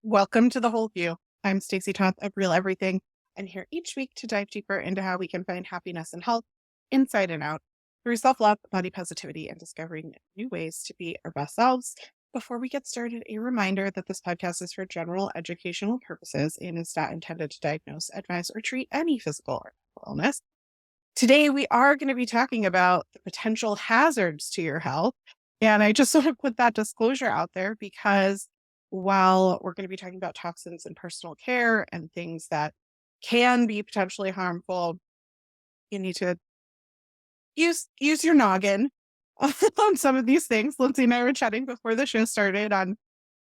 Welcome to The Whole View. I'm Stacy of Real Everything, and here each week to dive deeper into how we can find happiness and health inside and out through self-love, body positivity, and discovering new ways to be our best selves. Before we get started, a reminder that this podcast is for general educational purposes and is not intended to diagnose, advise, or treat any physical or mental illness. Today, we are going to be talking about the potential hazards to your health. And I just sort of put that disclosure out there because while we're going to be talking about toxins in personal care and things that can be potentially harmful, you need to use your noggin on some of these things. Lindsay and I were chatting before the show started on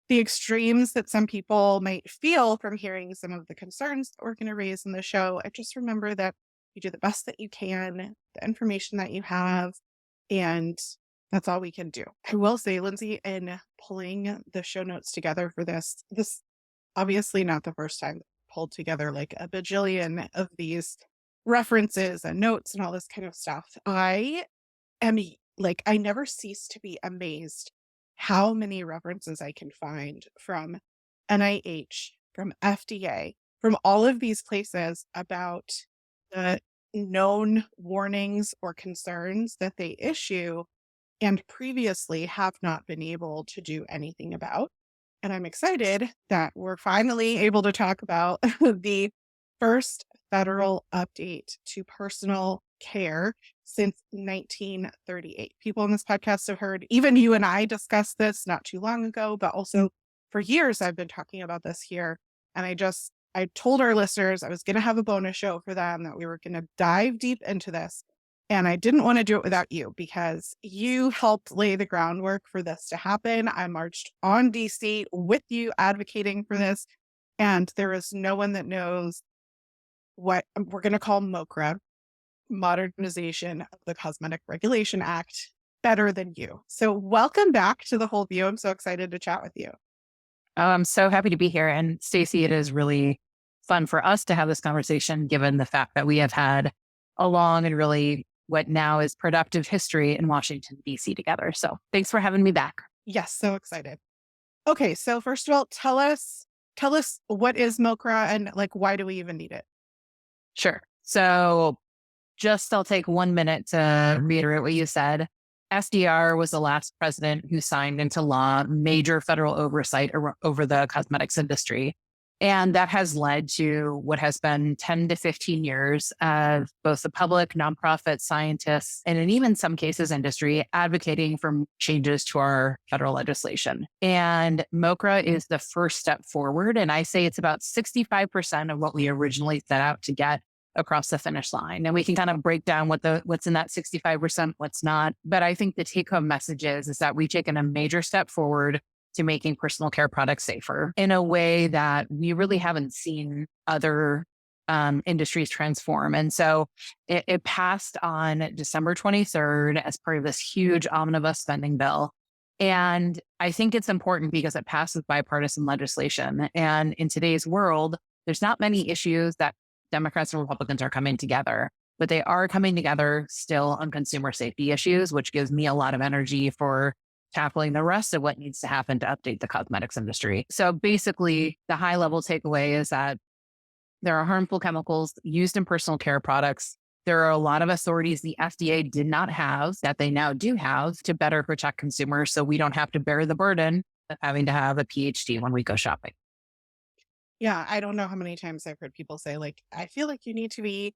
the extremes that some people might feel from hearing some of the concerns that we're going to raise in the show. And just remember that you do the best that you can, the information that you have, and that's all we can do. I will say, Lindsay, in pulling the show notes together for this obviously not the first time pulled together like a bajillion of these references and notes and all this kind of stuff. Am I never cease to be amazed how many references I can find from NIH, from FDA, from all of these places about the known warnings or concerns that they issue and previously have not been able to do anything about. And I'm excited that we're finally able to talk about the first federal update to personal care since 1938. People on this podcast have heard, even you and I discussed this not too long ago, but also for years I've been talking about this here. And I told our listeners I was going to have a bonus show for them, that we were going to dive deep into this. And I didn't want to do it without you because you helped lay the groundwork for this to happen. I marched on DC with you advocating for this. And there is no one that knows what we're going to call MoCRA, Modernization of the Cosmetic Regulation Act, better than you. So welcome back to The Whole View. I'm so excited to chat with you. Oh, I'm so happy to be here. And Stacy, it is really fun for us to have this conversation, given the fact that we have had a long and really what now is productive history in Washington, D.C. together. So thanks for having me back. Yes, so excited. Okay, so first of all, tell us what is MoCRA and why do we even need it? Sure. So I'll take 1 minute to reiterate what you said. SDR was the last president who signed into law major federal oversight over the cosmetics industry. And that has led to what has been 10 to 15 years of both the public, nonprofit, scientists, and in even some cases, industry advocating for changes to our federal legislation. And MoCRA is the first step forward. And I say it's about 65% of what we originally set out to get across the finish line. And we can kind of break down what's in that 65%, what's not. But I think the take home message is that we've taken a major step forward to making personal care products safer in a way that we really haven't seen other industries transform. And so it passed on December 23rd as part of this huge omnibus spending bill. And I think it's important because it passes bipartisan legislation. And in today's world, there's not many issues that Democrats and Republicans are coming together, but they are coming together still on consumer safety issues, which gives me a lot of energy for tackling the rest of what needs to happen to update the cosmetics industry. So basically, the high level takeaway is that there are harmful chemicals used in personal care products. There are a lot of authorities the FDA did not have that they now do have to better protect consumers so we don't have to bear the burden of having to have a PhD when we go shopping. Yeah, I don't know how many times I've heard people say, I feel like you need to be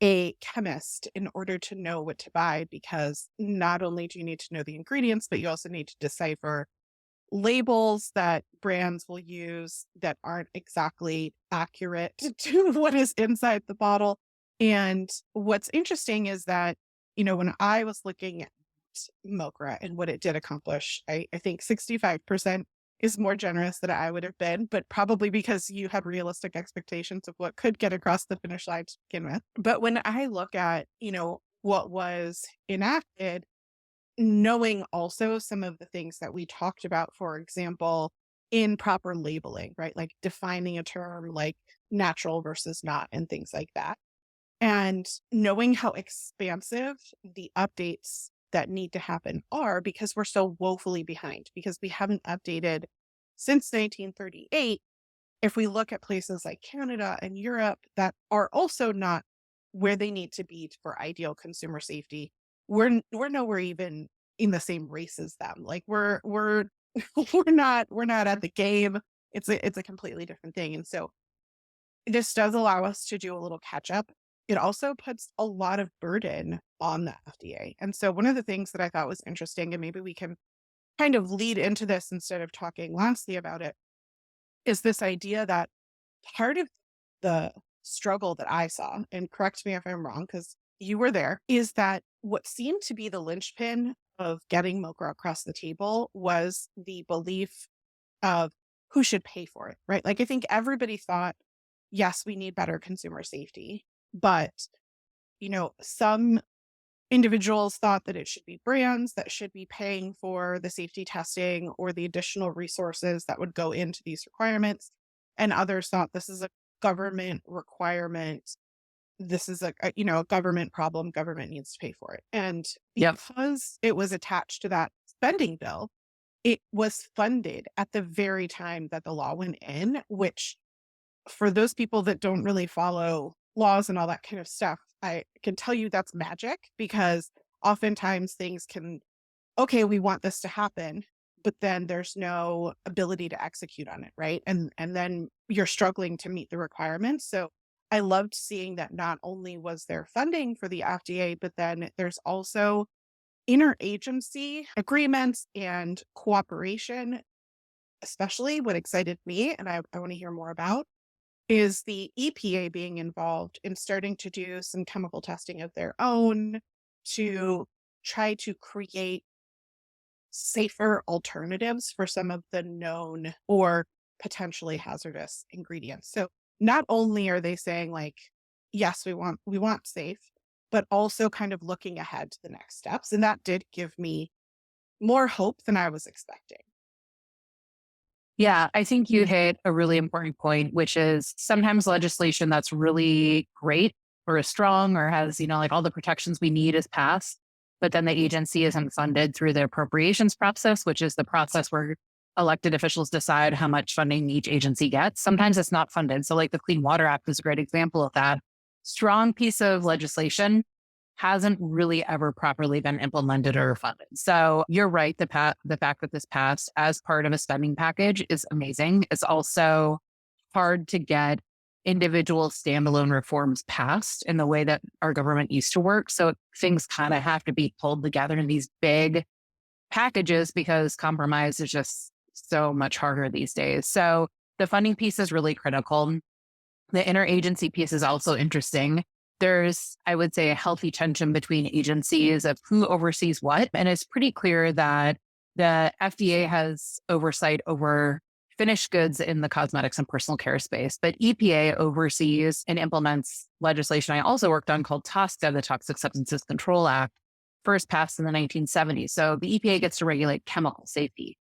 a chemist in order to know what to buy, because not only do you need to know the ingredients, but you also need to decipher labels that brands will use that aren't exactly accurate to what is inside the bottle. And what's interesting is that, when I was looking at MoCRA and what it did accomplish, I think 65% is more generous than I would have been, but probably because you had realistic expectations of what could get across the finish line to begin with. But when I look at, what was enacted, knowing also some of the things that we talked about, for example, in proper labeling, right? Like defining a term like natural versus not and things like that. And knowing how expansive the updates that need to happen are, because we're so woefully behind, because we haven't updated since 1938 if we look at places like Canada and Europe that are also not where they need to be for ideal consumer safety, we're nowhere even in the same race as them. Like we're we're not at the game. It's a completely different thing. And so this does allow us to do a little catch up. It also puts a lot of burden on the FDA. And so one of the things that I thought was interesting, and maybe we can kind of lead into this instead of talking lastly about it, is this idea that part of the struggle that I saw, and correct me if I'm wrong, because you were there, is that what seemed to be the linchpin of getting MoCRA across the table was the belief of who should pay for it, right? Like I think everybody thought, yes, we need better consumer safety, but some individuals thought that it should be brands that should be paying for the safety testing or the additional resources that would go into these requirements. And others thought this is a government requirement. This is a government problem. Government needs to pay for it. And Yep. because it was attached to that spending bill, it was funded at the very time that the law went in, which for those people that don't really follow laws and all that kind of stuff, I can tell you that's magic because oftentimes things can, okay, we want this to happen, but then there's no ability to execute on it, right? And then you're struggling to meet the requirements. So I loved seeing that not only was there funding for the FDA, but then there's also interagency agreements and cooperation, especially what excited me and I want to hear more about is the EPA being involved in starting to do some chemical testing of their own to try to create safer alternatives for some of the known or potentially hazardous ingredients. So not only are they saying like, yes, we want safe, but also kind of looking ahead to the next steps. And that did give me more hope than I was expecting. Yeah, I think you hit a really important point, which is sometimes legislation that's really great or is strong or has, like all the protections we need is passed, but then the agency isn't funded through the appropriations process, which is the process where elected officials decide how much funding each agency gets. Sometimes it's not funded. So, like the Clean Water Act is a great example of that. Strong piece of legislation hasn't really ever properly been implemented or funded. So you're right. The fact that this passed as part of a spending package is amazing. It's also hard to get individual standalone reforms passed in the way that our government used to work. So things kind of have to be pulled together in these big packages because compromise is just so much harder these days. So the funding piece is really critical. The interagency piece is also interesting. There's, I would say, a healthy tension between agencies of who oversees what. And it's pretty clear that the FDA has oversight over finished goods in the cosmetics and personal care space, but EPA oversees and implements legislation I also worked on called TSCA, the Toxic Substances Control Act, first passed in the 1970s. So the EPA gets to regulate chemical safety.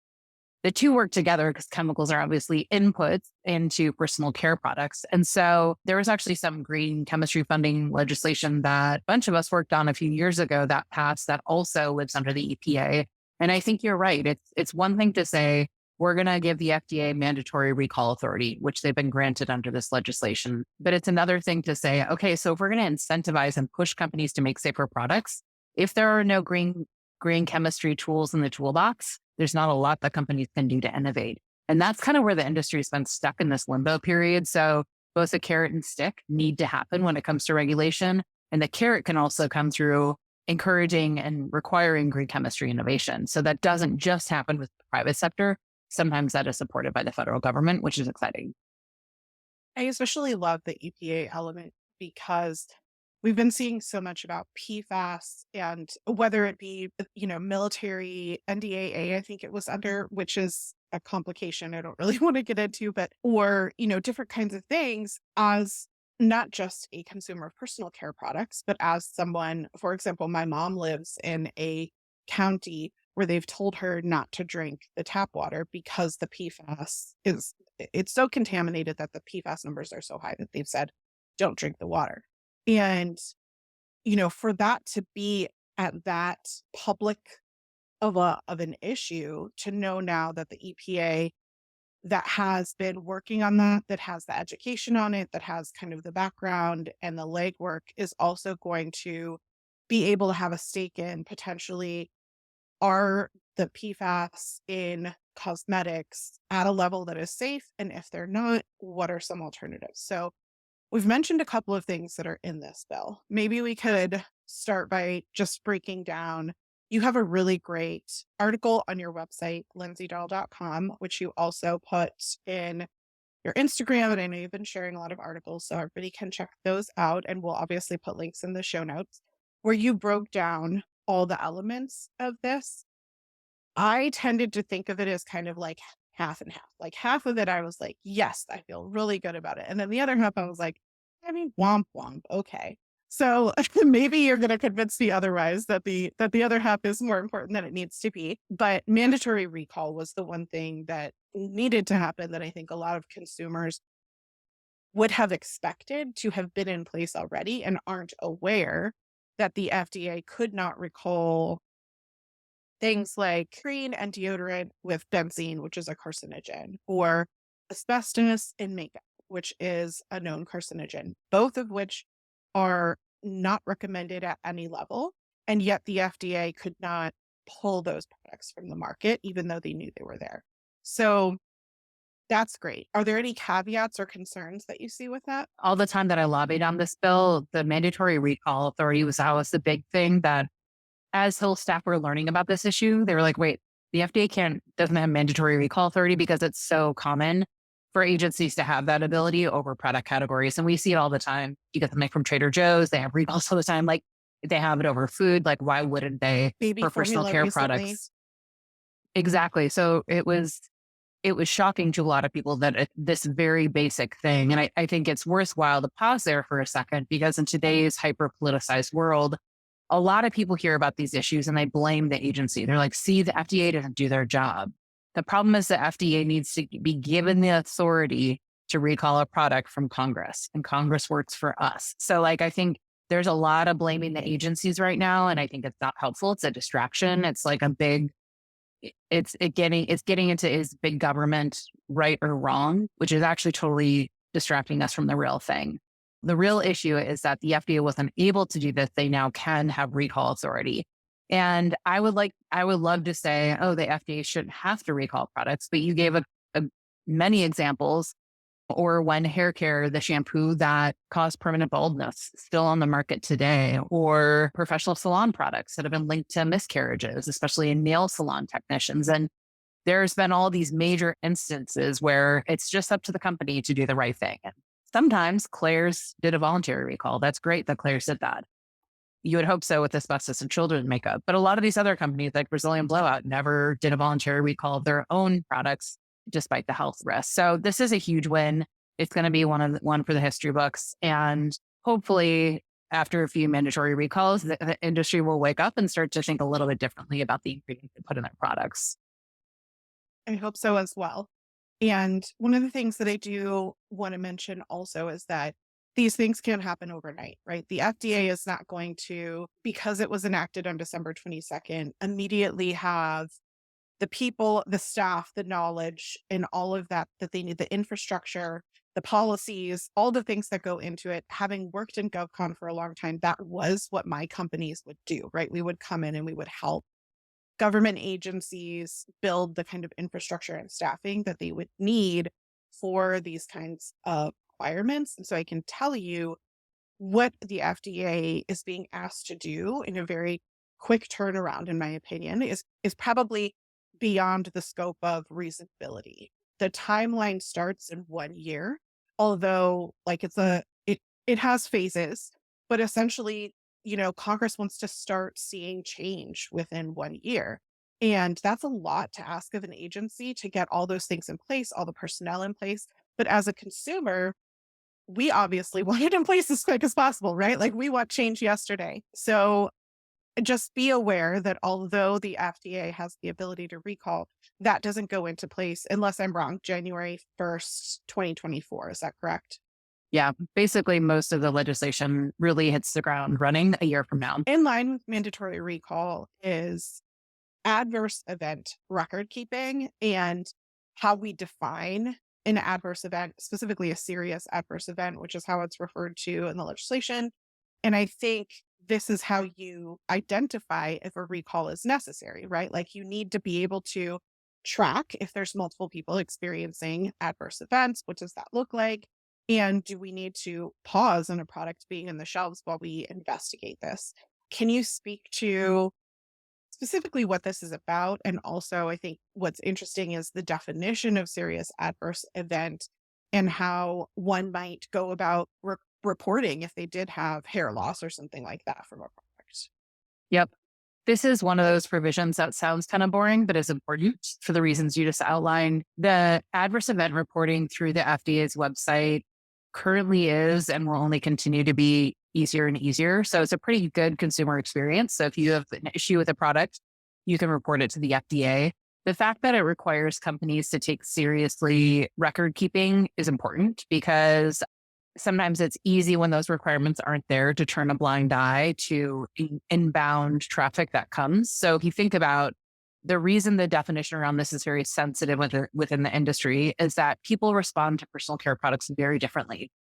The two work together because chemicals are obviously inputs into personal care products. And so there was actually some green chemistry funding legislation that a bunch of us worked on a few years ago that passed that also lives under the EPA. And I think you're right. It's one thing to say, we're going to give the FDA mandatory recall authority, which they've been granted under this legislation. But it's another thing to say, okay, so if we're going to incentivize and push companies to make safer products, if there are no green chemistry tools in the toolbox, there's not a lot that companies can do to innovate. And that's kind of where the industry's been stuck in this limbo period. So both a carrot and stick need to happen when it comes to regulation. And the carrot can also come through encouraging and requiring green chemistry innovation. So that doesn't just happen with the private sector. Sometimes that is supported by the federal government, which is exciting. I especially love the EPA element because we've been seeing so much about PFAS and whether it be, military NDAA, I think it was under, which is a complication I don't really want to get into, but, or, different kinds of things as not just a consumer of personal care products, but as someone, for example, my mom lives in a county where they've told her not to drink the tap water because the PFAS it's so contaminated that the PFAS numbers are so high that they've said, don't drink the water. And, for that to be at that public of an issue, to know now that the EPA, that has been working on that, that has the education on it, that has kind of the background and the legwork, is also going to be able to have a stake in potentially, are the PFAS in cosmetics at a level that is safe? And if they're not, what are some alternatives? So we've mentioned a couple of things that are in this bill. Maybe we could start by just breaking down. You have a really great article on your website, lindsaydahl.com, which you also put in your Instagram. And I know you've been sharing a lot of articles, so everybody can check those out. And we'll obviously put links in the show notes where you broke down all the elements of this. I tended to think of it as kind of like half and half. Like half of it, I was like, yes, I feel really good about it. And then the other half, I was like, I mean, womp womp. Okay. So maybe you're going to convince me otherwise, that the other half is more important than it needs to be. But mandatory recall was the one thing that needed to happen, that I think a lot of consumers would have expected to have been in place already and aren't aware that the FDA could not recall things like cream and deodorant with benzene, which is a carcinogen, or asbestos in makeup, which is a known carcinogen, both of which are not recommended at any level. And yet the FDA could not pull those products from the market, even though they knew they were there. So that's great. Are there any caveats or concerns that you see with that? All the time that I lobbied on this bill, the mandatory recall authority was always the big thing that as Hill staff were learning about this issue, they were like, wait, the FDA doesn't have mandatory recall authority because it's so common for agencies to have that ability over product categories. And we see it all the time. You get something from Trader Joe's, they have recalls all the time. Like they have it over food. Like, why wouldn't they Baby for personal formula care recently. products? Exactly. So it was shocking to a lot of people that this very basic thing. And I think it's worthwhile to pause there for a second because in today's hyper politicized world, a lot of people hear about these issues and they blame the agency. They're like, see, the FDA doesn't do their job. The problem is the FDA needs to be given the authority to recall a product from Congress, and Congress works for us. So, like, I think there's a lot of blaming the agencies right now, and I think it's not helpful. It's a distraction. It's like a big, it's getting into is big government right or wrong, which is actually totally distracting us from the real thing. The real issue is that the FDA wasn't able to do this. They now can have recall authority. And I would love to say, oh, the FDA shouldn't have to recall products, but you gave a many examples. Or when hair care, the shampoo that caused permanent baldness, still on the market today, or professional salon products that have been linked to miscarriages, especially in nail salon technicians. And there's been all these major instances where it's just up to the company to do the right thing. And sometimes Claire's did a voluntary recall. That's great that Claire's did that. You would hope so with asbestos and children's makeup. But a lot of these other companies like Brazilian Blowout never did a voluntary recall of their own products despite the health risks. So this is a huge win. It's going to be one for the history books. And hopefully after a few mandatory recalls, the industry will wake up and start to think a little bit differently about the ingredients they put in their products. I hope so as well. And one of the things that I do want to mention also is that these things can happen overnight, right? The FDA is not going to, because it was enacted on December 22nd, immediately have the people, the staff, the knowledge, and all of that that they need, the infrastructure, the policies, all the things that go into it. Having worked in GovCon for a long time, that was what my companies would do, right? We would come in and we would help government agencies build the kind of infrastructure and staffing that they would need for these kinds of requirements. And so I can tell you what the FDA is being asked to do in a very quick turnaround, in my opinion, is probably beyond the scope of reasonability. The timeline starts in 1 year, although like it has phases, but essentially, Congress wants to start seeing change within 1 year. And that's a lot to ask of an agency to get all those things in place, all the personnel in place. But as a consumer, we obviously want it in place as quick as possible, right? Like we want change yesterday. So just be aware that although the FDA has the ability to recall, that doesn't go into place unless I'm wrong, January 1st, 2024. Is that correct? Yeah, basically most of the legislation really hits the ground running a year from now. In line with mandatory recall is adverse event record keeping and how we define an adverse event, specifically a serious adverse event, which is how it's referred to in the legislation. And I think this is how you identify if a recall is necessary, right? Like you need to be able to track if there's multiple people experiencing adverse events. What does that look like? And do we need to pause on a product being in the shelves while we investigate this? Can you speak to specifically what this is about? And also, I think what's interesting is the definition of serious adverse event and how one might go about reporting if they did have hair loss or something like that from a product. Yep. This is one of those provisions that sounds kind of boring, but is important for the reasons you just outlined. The adverse event reporting through the FDA's website currently is and will only continue to be easier and easier. So it's a pretty good consumer experience. So if you have an issue with a product, you can report it to the FDA. The fact that it requires companies to take seriously record keeping is important because sometimes it's easy when those requirements aren't there to turn a blind eye to inbound traffic that comes. So if you think about the reason the definition around this is very sensitive within the industry is that people respond to personal care products very differently.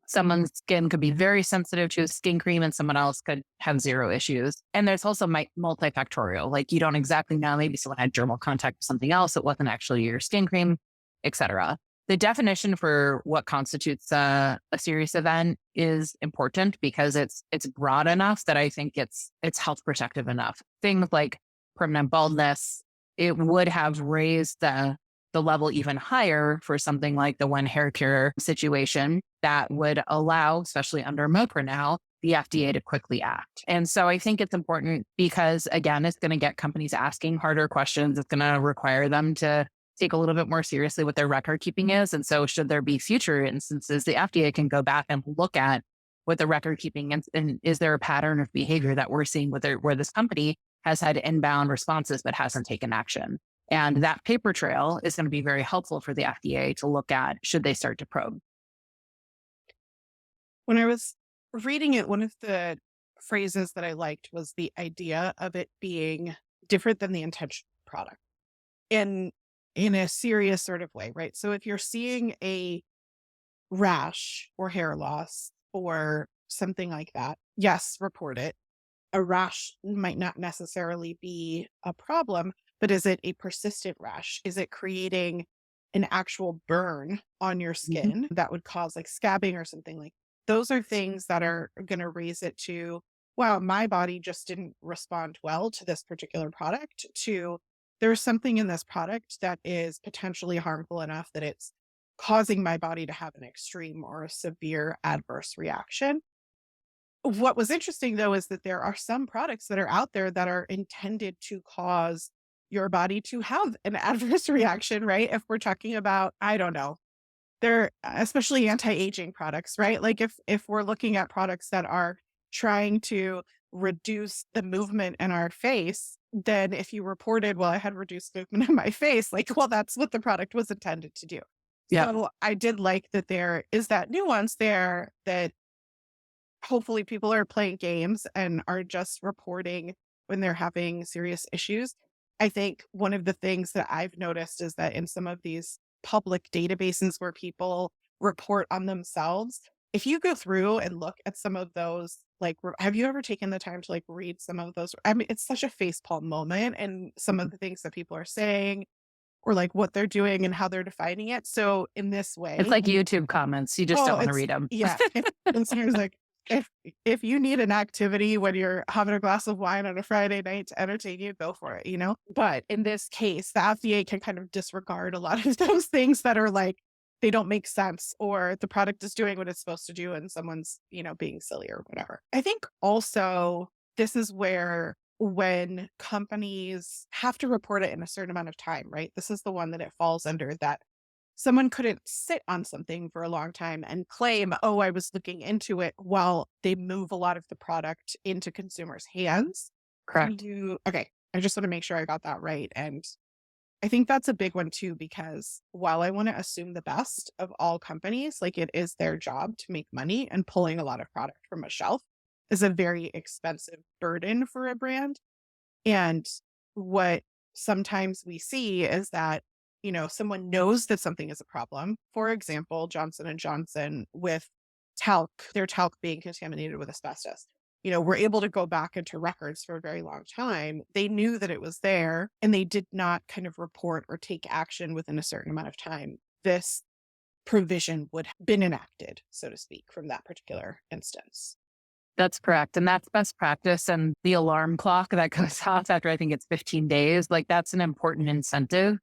Someone's skin could be very sensitive to a skin cream and someone else could have zero issues. And there's also multifactorial, like you don't exactly know, maybe someone had dermal contact with something else. It wasn't actually your skin cream, et cetera. The definition for what constitutes a serious event is important because it's broad enough that I think it's health protective enough. Things like permanent baldness, it would have raised the level even higher for something like the one hair care situation that would allow, especially under MoCRA now, the FDA to quickly act. And so I think it's important because, again, it's going to get companies asking harder questions. It's going to require them to take a little bit more seriously what their record keeping is. And so should there be future instances, the FDA can go back and look at what the record keeping and is there a pattern of behavior that we're seeing where this company has had inbound responses but hasn't taken action. And that paper trail is going to be very helpful for the FDA to look at should they start to probe. When I was reading it, one of the phrases that I liked was the idea of it being different than the intention of the product in a serious sort of way, right? So if you're seeing a rash or hair loss or something like that, yes, report it. A rash might not necessarily be a problem, but is it a persistent rash? Is it creating an actual burn on your Mhm. skin that would cause like scabbing or something like those are things that are going to raise it to, wow, my body just didn't respond well to this particular product, to there's something in this product that is potentially harmful enough that it's causing my body to have an extreme or a severe adverse reaction. What was interesting though is that there are some products that are out there that are intended to cause your body to have an adverse reaction, right? If we're talking about, I don't know, they're especially anti-aging products, right? Like if we're looking at products that are trying to reduce the movement in our face, then if you reported, well, I had reduced movement in my face, like, well, that's what the product was intended to do. Yep. So I did like that there is that nuance there that hopefully people are playing games and are just reporting when they're having serious issues. I think one of the things that I've noticed is that in some of these public databases where people report on themselves, if you go through and look at some of those, like, have you ever taken the time to like read some of those? I mean, it's such a facepalm moment and some of the things that people are saying or like what they're doing and how they're defining it. So in this It's way, like YouTube comments. You just don't oh, want to it's read them. yeah. And listeners like if if you need an activity when you're having a glass of wine on a Friday night to entertain you, go for it, you know? But in this case, the FDA can kind of disregard a lot of those things that are like they don't make sense or the product is doing what it's supposed to do and someone's, being silly or whatever. I think also this is where when companies have to report it in a certain amount of time, right? This is the one that it falls under that someone couldn't sit on something for a long time and claim, "Oh, I was looking into it," while they move a lot of the product into consumers' hands. Correct. Okay, I just wanna make sure I got that right, and I think that's a big one too, because while I wanna assume the best of all companies, like, it is their job to make money, and pulling a lot of product from a shelf is a very expensive burden for a brand, and what sometimes we see is that someone knows that something is a problem. For example, Johnson and Johnson with talc, their talc being contaminated with asbestos. We're able to go back into records for a very long time. They knew that it was there and they did not kind of report or take action within a certain amount of time. This provision would have been enacted, so to speak, from that particular instance. That's correct. And that's best practice. And the alarm clock that goes off after I think it's 15 days, like that's an important incentive.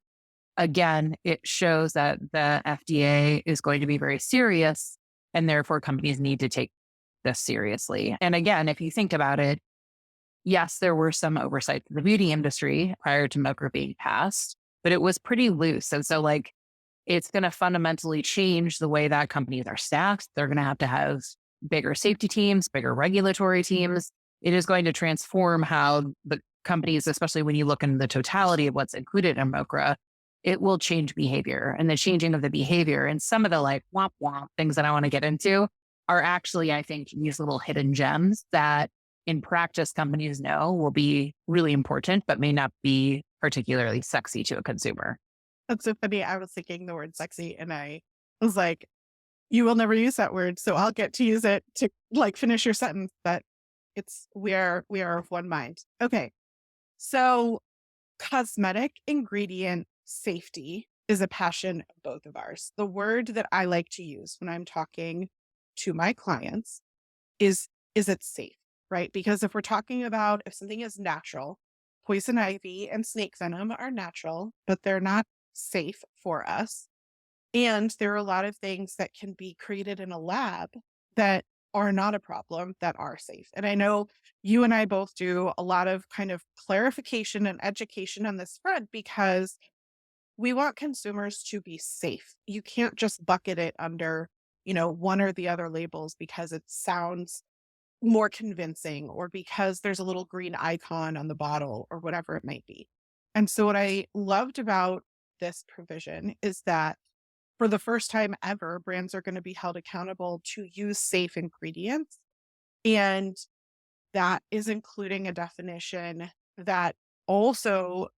Again, it shows that the FDA is going to be very serious and therefore companies need to take this seriously. And again, if you think about it, yes, there were some oversight in the beauty industry prior to MoCRA being passed, but it was pretty loose. And so like it's going to fundamentally change the way that companies are staffed. They're going to have bigger safety teams, bigger regulatory teams. It is going to transform how the companies, especially when you look in the totality of what's included in MoCRA, it will change behavior. And the changing of the behavior and some of the like womp womp things that I want to get into are actually, I think, these little hidden gems that in practice companies know will be really important, but may not be particularly sexy to a consumer. That's so funny. I was thinking the word sexy and I was like, you will never use that word. So I'll get to use it to like finish your sentence, but we are of one mind. Okay. So cosmetic ingredient safety is a passion of both of ours. The word that I like to use when I'm talking to my clients is it safe, right? Because if we're talking about if something is natural, poison ivy and snake venom are natural, but they're not safe for us. And there are a lot of things that can be created in a lab that are not a problem that are safe. And I know you and I both do a lot of kind of clarification and education on this front because we want consumers to be safe. You can't just bucket it under, one or the other labels because it sounds more convincing or because there's a little green icon on the bottle or whatever it might be. And so what I loved about this provision is that for the first time ever, brands are going to be held accountable to use safe ingredients. And that is including a definition that also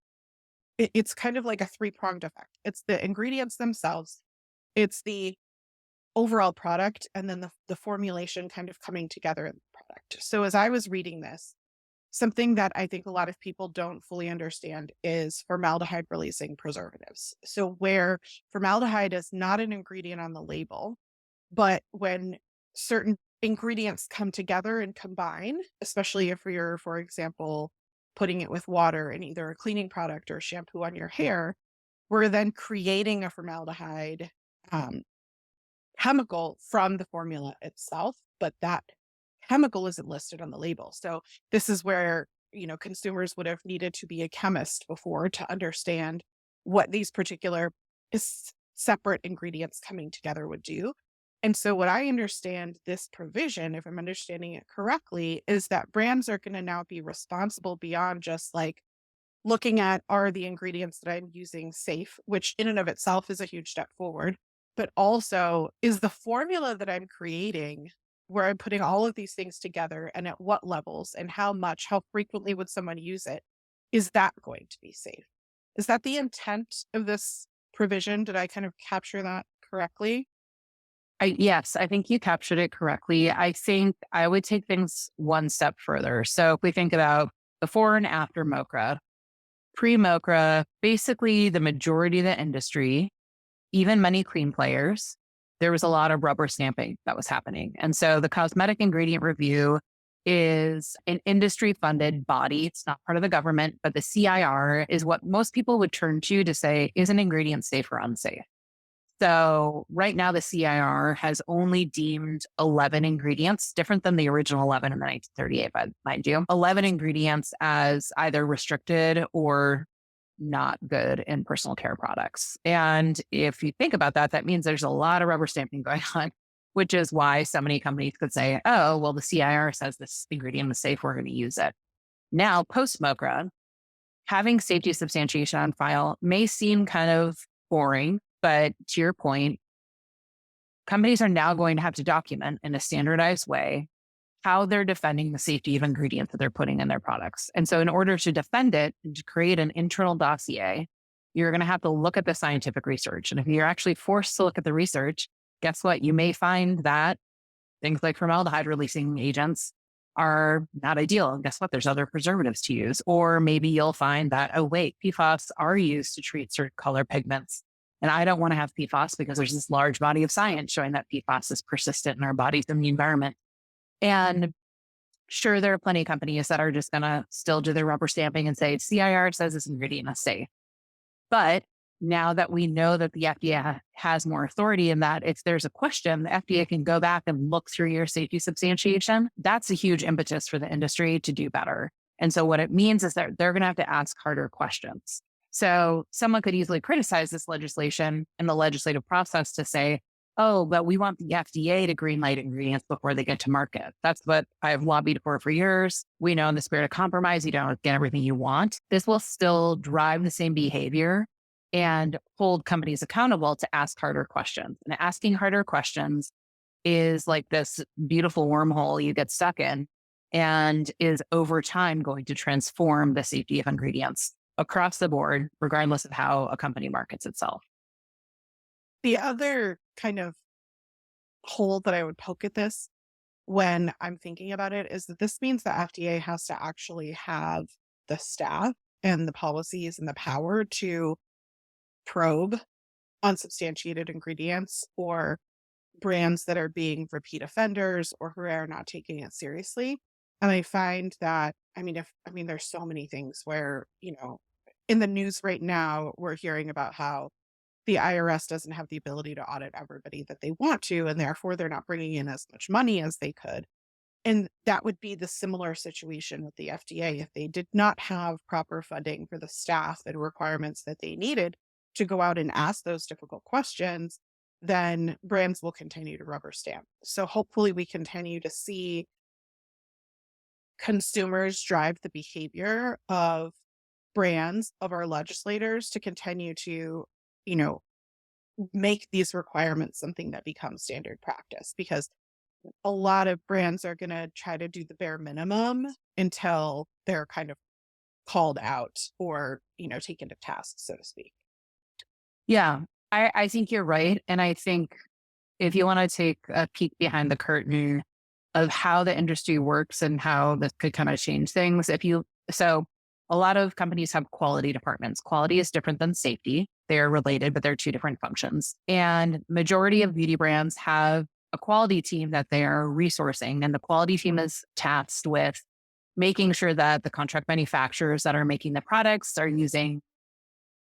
it's kind of like a three-pronged effect. It's the ingredients themselves, it's the overall product, and then the formulation kind of coming together in the product. So as I was reading this, something that I think a lot of people don't fully understand is formaldehyde releasing preservatives. So where formaldehyde is not an ingredient on the label, but when certain ingredients come together and combine, especially if you're, for example, putting it with water in either a cleaning product or shampoo on your hair, we're then creating a formaldehyde um, chemical from the formula itself, but that chemical isn't listed on the label. So this is where, consumers would have needed to be a chemist before to understand what these particular separate ingredients coming together would do. And so what I understand this provision, if I'm understanding it correctly, is that brands are going to now be responsible beyond just like looking at are the ingredients that I'm using safe, which in and of itself is a huge step forward, but also is the formula that I'm creating where I'm putting all of these things together and at what levels and how much, how frequently would someone use it? Is that going to be safe? Is that the intent of this provision? Did I kind of capture that correctly? Yes, I think you captured it correctly. I think I would take things one step further. So if we think about before and after MoCRA, pre-MoCRA, basically the majority of the industry, even many clean players, there was a lot of rubber stamping that was happening. And so the Cosmetic Ingredient Review is an industry funded body. It's not part of the government, but the CIR is what most people would turn to say, is an ingredient safe or unsafe? So right now, the CIR has only deemed 11 ingredients, different than the original 11 in the 1938, but mind you, 11 ingredients as either restricted or not good in personal care products. And if you think about that, that means there's a lot of rubber stamping going on, which is why so many companies could say, oh, well, the CIR says this ingredient is safe, we're going to use it. Now, post MoCRA, having safety substantiation on file may seem kind of boring, but to your point, companies are now going to have to document in a standardized way how they're defending the safety of ingredients that they're putting in their products. And so in order to defend it and to create an internal dossier, you're going to have to look at the scientific research. And if you're actually forced to look at the research, guess what? You may find that things like formaldehyde releasing agents are not ideal. And guess what? There's other preservatives to use. Or maybe you'll find that, oh, wait, PFAS are used to treat certain color pigments. And I don't want to have PFAS because there's this large body of science showing that PFAS is persistent in our bodies and the environment. And sure, there are plenty of companies that are just going to still do their rubber stamping and say, CIR says this ingredient is safe. But now that we know that the FDA has more authority in that, if there's a question, the FDA can go back and look through your safety substantiation. That's a huge impetus for the industry to do better. And so what it means is that they're going to have to ask harder questions. So someone could easily criticize this legislation in the legislative process to say, oh, but we want the FDA to greenlight ingredients before they get to market. That's what I've lobbied for years. We know in the spirit of compromise, you don't get everything you want. This will still drive the same behavior and hold companies accountable to ask harder questions. And asking harder questions is like this beautiful wormhole you get stuck in and is over time going to transform the safety of ingredients across the board, regardless of how a company markets itself. The other kind of hole that I would poke at this when I'm thinking about it is that this means the FDA has to actually have the staff and the policies and the power to probe unsubstantiated ingredients or brands that are being repeat offenders or who are not taking it seriously. And I find that, there's so many things where, in the news right now, we're hearing about how the IRS doesn't have the ability to audit everybody that they want to, and therefore they're not bringing in as much money as they could. And that would be the similar situation with the FDA. If they did not have proper funding for the staff and requirements that they needed to go out and ask those difficult questions, then brands will continue to rubber stamp. So hopefully we continue to see consumers drive the behavior of brands, of our legislators to continue to, you know, make these requirements something that becomes standard practice, because a lot of brands are going to try to do the bare minimum until they're kind of called out or, taken to task, so to speak. Yeah, I think you're right. And I think if you want to take a peek behind the curtain of how the industry works and how this could kind of change things, so a lot of companies have quality departments. Quality is different than safety. They're related, but they're two different functions. And majority of beauty brands have a quality team that they are resourcing. And the quality team is tasked with making sure that the contract manufacturers that are making the products are using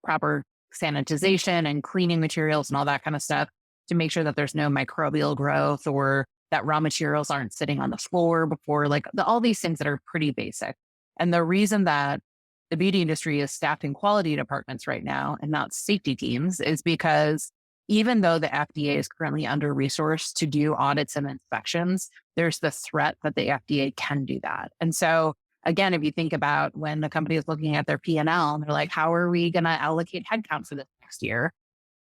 proper sanitization and cleaning materials and all that kind of stuff to make sure that there's no microbial growth or that raw materials aren't sitting on the floor before, all these things that are pretty basic. And the reason that the beauty industry is staffed in quality departments right now and not safety teams is because even though the FDA is currently under resourced to do audits and inspections, there's the threat that the FDA can do that. And so again, if you think about when the company is looking at their P&L and they're like, how are we going to allocate headcount for this next year?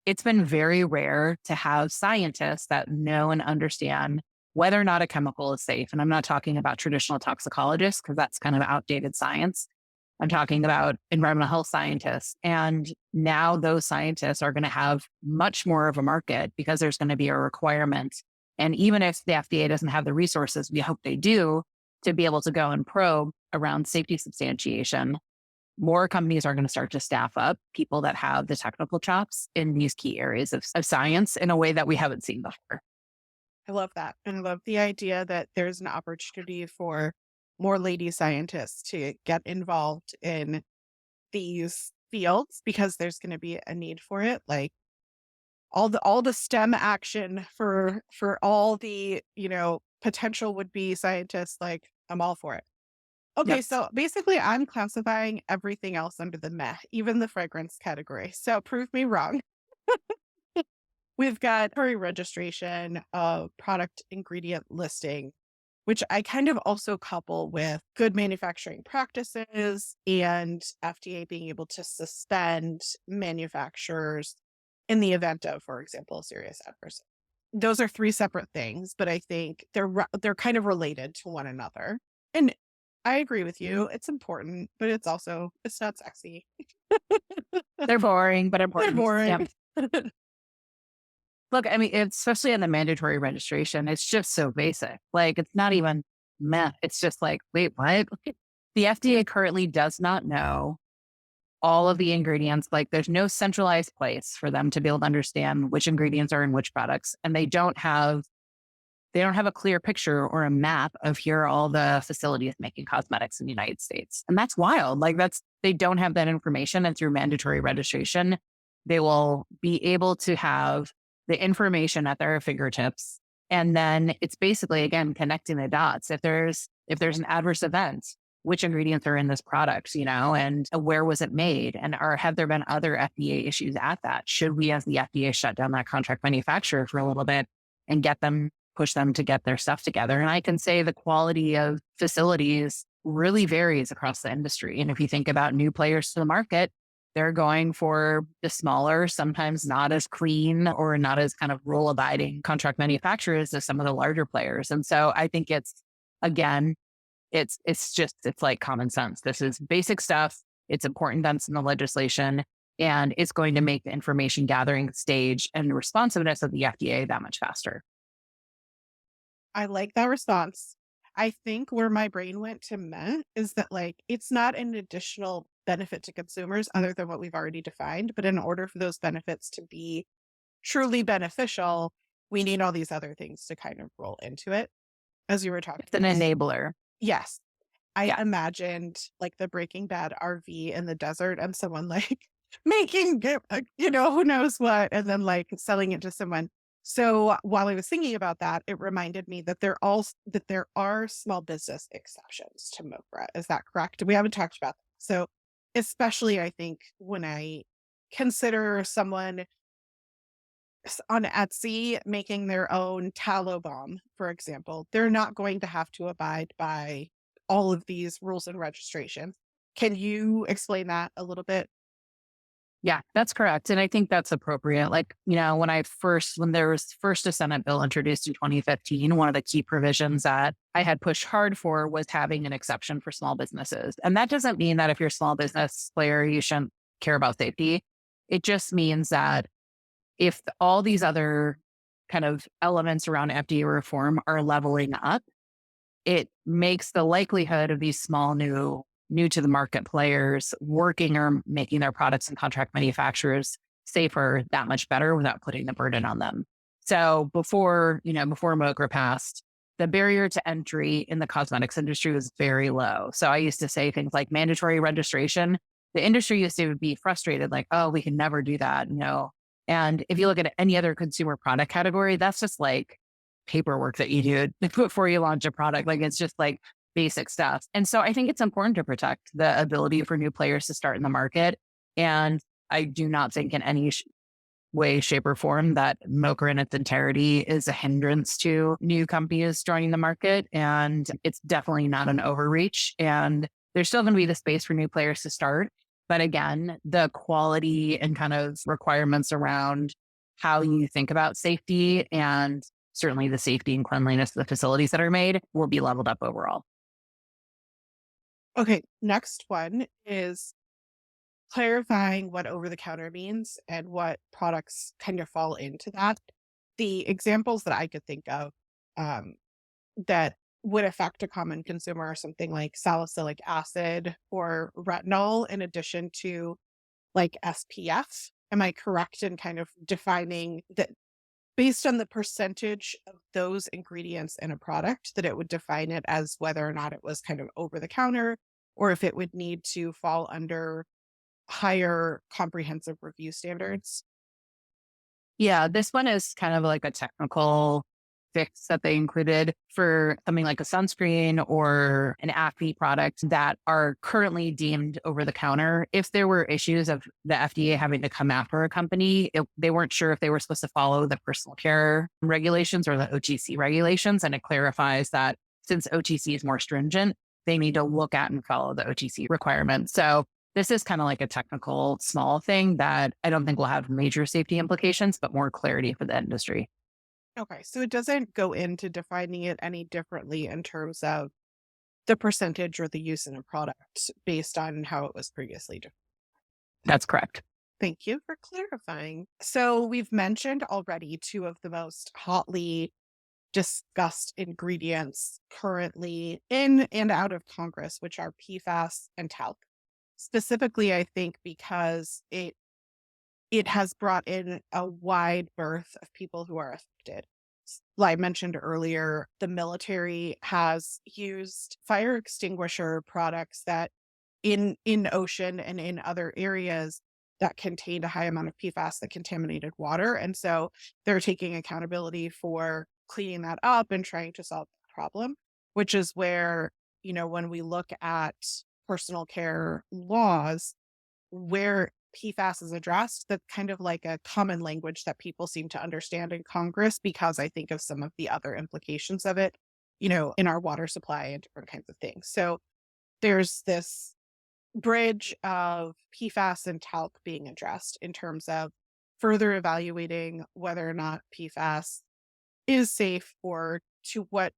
It's been very rare to have scientists that know and understand whether or not a chemical is safe. And I'm not talking about traditional toxicologists because that's kind of outdated science. I'm talking about environmental health scientists. And now those scientists are going to have much more of a market because there's going to be a requirement. And even if the FDA doesn't have the resources, we hope they do, to be able to go and probe around safety substantiation, more companies are going to start to staff up people that have the technical chops in these key areas of science in a way that we haven't seen before. I love that. And I love the idea that there's an opportunity for more lady scientists to get involved in these fields because there's going to be a need for it. Like all the STEM action for all the, potential would be scientists, like I'm all for it. Okay, Yep. so basically I'm classifying everything else under the meh, even the fragrance category. So prove me wrong. We've got registration of product ingredient listing, which I kind of also couple with good manufacturing practices and FDA being able to suspend manufacturers in the event of, for example, a serious adverse. Those are three separate things, but I think they're kind of related to one another. And I agree with you. It's important, but it's not sexy. They're boring, but They're important. Yep. boring. Look, I mean, especially in the mandatory registration, it's just so basic. Like, it's not even meh. It's just like, wait, what? The FDA currently does not know all of the ingredients. Like, there's no centralized place for them to be able to understand which ingredients are in which products. And they don't have a clear picture or a map of here are all the facilities making cosmetics in the United States. And that's wild. Like, they don't have that information. And through mandatory registration, they will be able to have the information at their fingertips. And then it's basically, again, connecting the dots. If there's an adverse event, which ingredients are in this product, and where was it made? And have there been other FDA issues at that? Should we, as the FDA, shut down that contract manufacturer for a little bit and push them to get their stuff together? And I can say the quality of facilities really varies across the industry. And if you think about new players to the market, they're going for the smaller, sometimes not as clean or not as kind of rule abiding contract manufacturers as some of the larger players. And so I think again, it's like common sense. This is basic stuff. It's important that's in the legislation, and it's going to make the information gathering stage and responsiveness of the FDA that much faster. I like that response. I think where my brain went to Met is that it's not an additional benefit to consumers other than what we've already defined. But in order for those benefits to be truly beneficial, we need all these other things to kind of roll into it. As you were talking It's an about. enabler. Yes. I Yeah. imagined the Breaking Bad RV in the desert and someone making, who knows what, and then selling it to someone. So while I was thinking about that, it reminded me that there are small business exceptions to MoCRA. Is that correct? We haven't talked about that. So especially I think when I consider someone on Etsy making their own tallow balm, for example, they're not going to have to abide by all of these rules and registration. Can you explain that a little bit? Yeah, that's correct. And I think that's appropriate. Like, when there was first a Senate bill introduced in 2015, one of the key provisions that I had pushed hard for was having an exception for small businesses. And that doesn't mean that if you're a small business player, you shouldn't care about safety. It just means that if all these other kind of elements around FDA reform are leveling up, it makes the likelihood of these small new to the market players working or making their products and contract manufacturers safer that much better without putting the burden on them. So before MoCRA passed, the barrier to entry in the cosmetics industry was very low. So I used to say things like mandatory registration. The industry used to be frustrated, like, oh, we can never do that. And if you look at any other consumer product category, that's just like paperwork that you do before you launch a product. Like, it's just like basic stuff. And so I think it's important to protect the ability for new players to start in the market. And I do not think in any way, shape, or form that MoCRA in its entirety is a hindrance to new companies joining the market. And it's definitely not an overreach. And there's still going to be the space for new players to start. But again, the quality and kind of requirements around how you think about safety and certainly the safety and cleanliness of the facilities that are made will be leveled up overall. Okay, next one is clarifying what over the counter means and what products kind of fall into that. The examples that I could think of um, that would affect a common consumer are something like salicylic acid or retinol, in addition to SPF. Am I correct in kind of defining that based on the percentage of those ingredients in a product, that it would define it as whether or not it was kind of over the counter, or if it would need to fall under higher comprehensive review standards? Yeah, this one is kind of like a technical fix that they included for something like a sunscreen or an acne product that are currently deemed over the counter. If there were issues of the FDA having to come after a company, they weren't sure if they were supposed to follow the personal care regulations or the OTC regulations. And it clarifies that since OTC is more stringent, they need to look at and follow the OTC requirements. So this is kind of like a technical small thing that I don't think will have major safety implications, but more clarity for the industry. Okay, so it doesn't go into defining it any differently in terms of the percentage or the use in a product based on how it was previously defined. That's correct. Thank you for clarifying. So, we've mentioned already two of the most hotly discussed ingredients currently in and out of Congress, which are PFAS and talc. Specifically, I think because it has brought in a wide berth of people who are affected. Like I mentioned earlier, the military has used fire extinguisher products that in ocean and in other areas that contained a high amount of PFAS that contaminated water. And so they're taking accountability for cleaning that up and trying to solve the problem, which is where, when we look at personal care laws, where PFAS is addressed, that's kind of like a common language that people seem to understand in Congress because I think of some of the other implications of it, in our water supply and different kinds of things. So there's this bridge of PFAS and talc being addressed in terms of further evaluating whether or not PFAS is safe or to what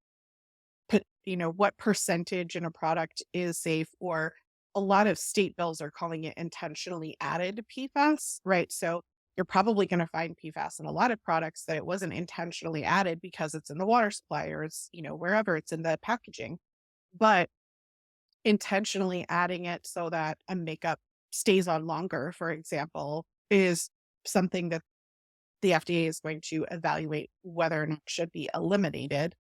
percentage in a product is safe, or a lot of state bills are calling it intentionally added PFAS, right? So you're probably going to find PFAS in a lot of products that it wasn't intentionally added because it's in the water supply or it's, wherever it's in the packaging. But intentionally adding it so that a makeup stays on longer, for example, is something that the FDA is going to evaluate whether or not should be eliminated.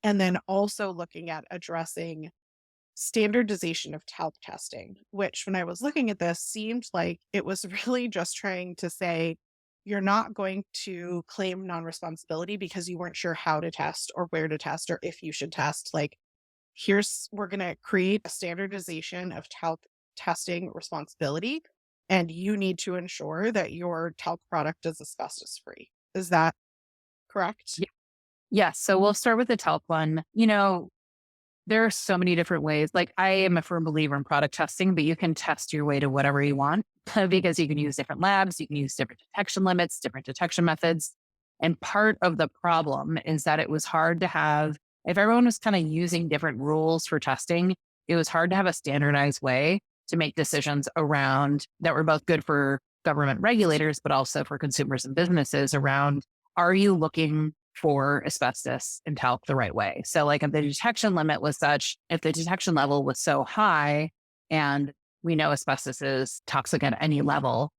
And then also looking at addressing standardization of talc testing, which when I was looking at this seemed like it was really just trying to say, you're not going to claim non responsibility because you weren't sure how to test or where to test or if you should test. Like, we're going to create a standardization of talc testing responsibility, and you need to ensure that your talc product is asbestos free. Is that correct? Yeah. Yes. So we'll start with the talc one. There are so many different ways. Like, I am a firm believer in product testing, but you can test your way to whatever you want because you can use different labs, you can use different detection limits, different detection methods. And part of the problem is that it was hard to have, if everyone was kind of using different rules for testing, it was hard to have a standardized way to make decisions around that were both good for government regulators, but also for consumers and businesses around, are you looking for asbestos and talc the right way? So like if the detection limit was such, if the detection level was so high, and we know asbestos is toxic at any level,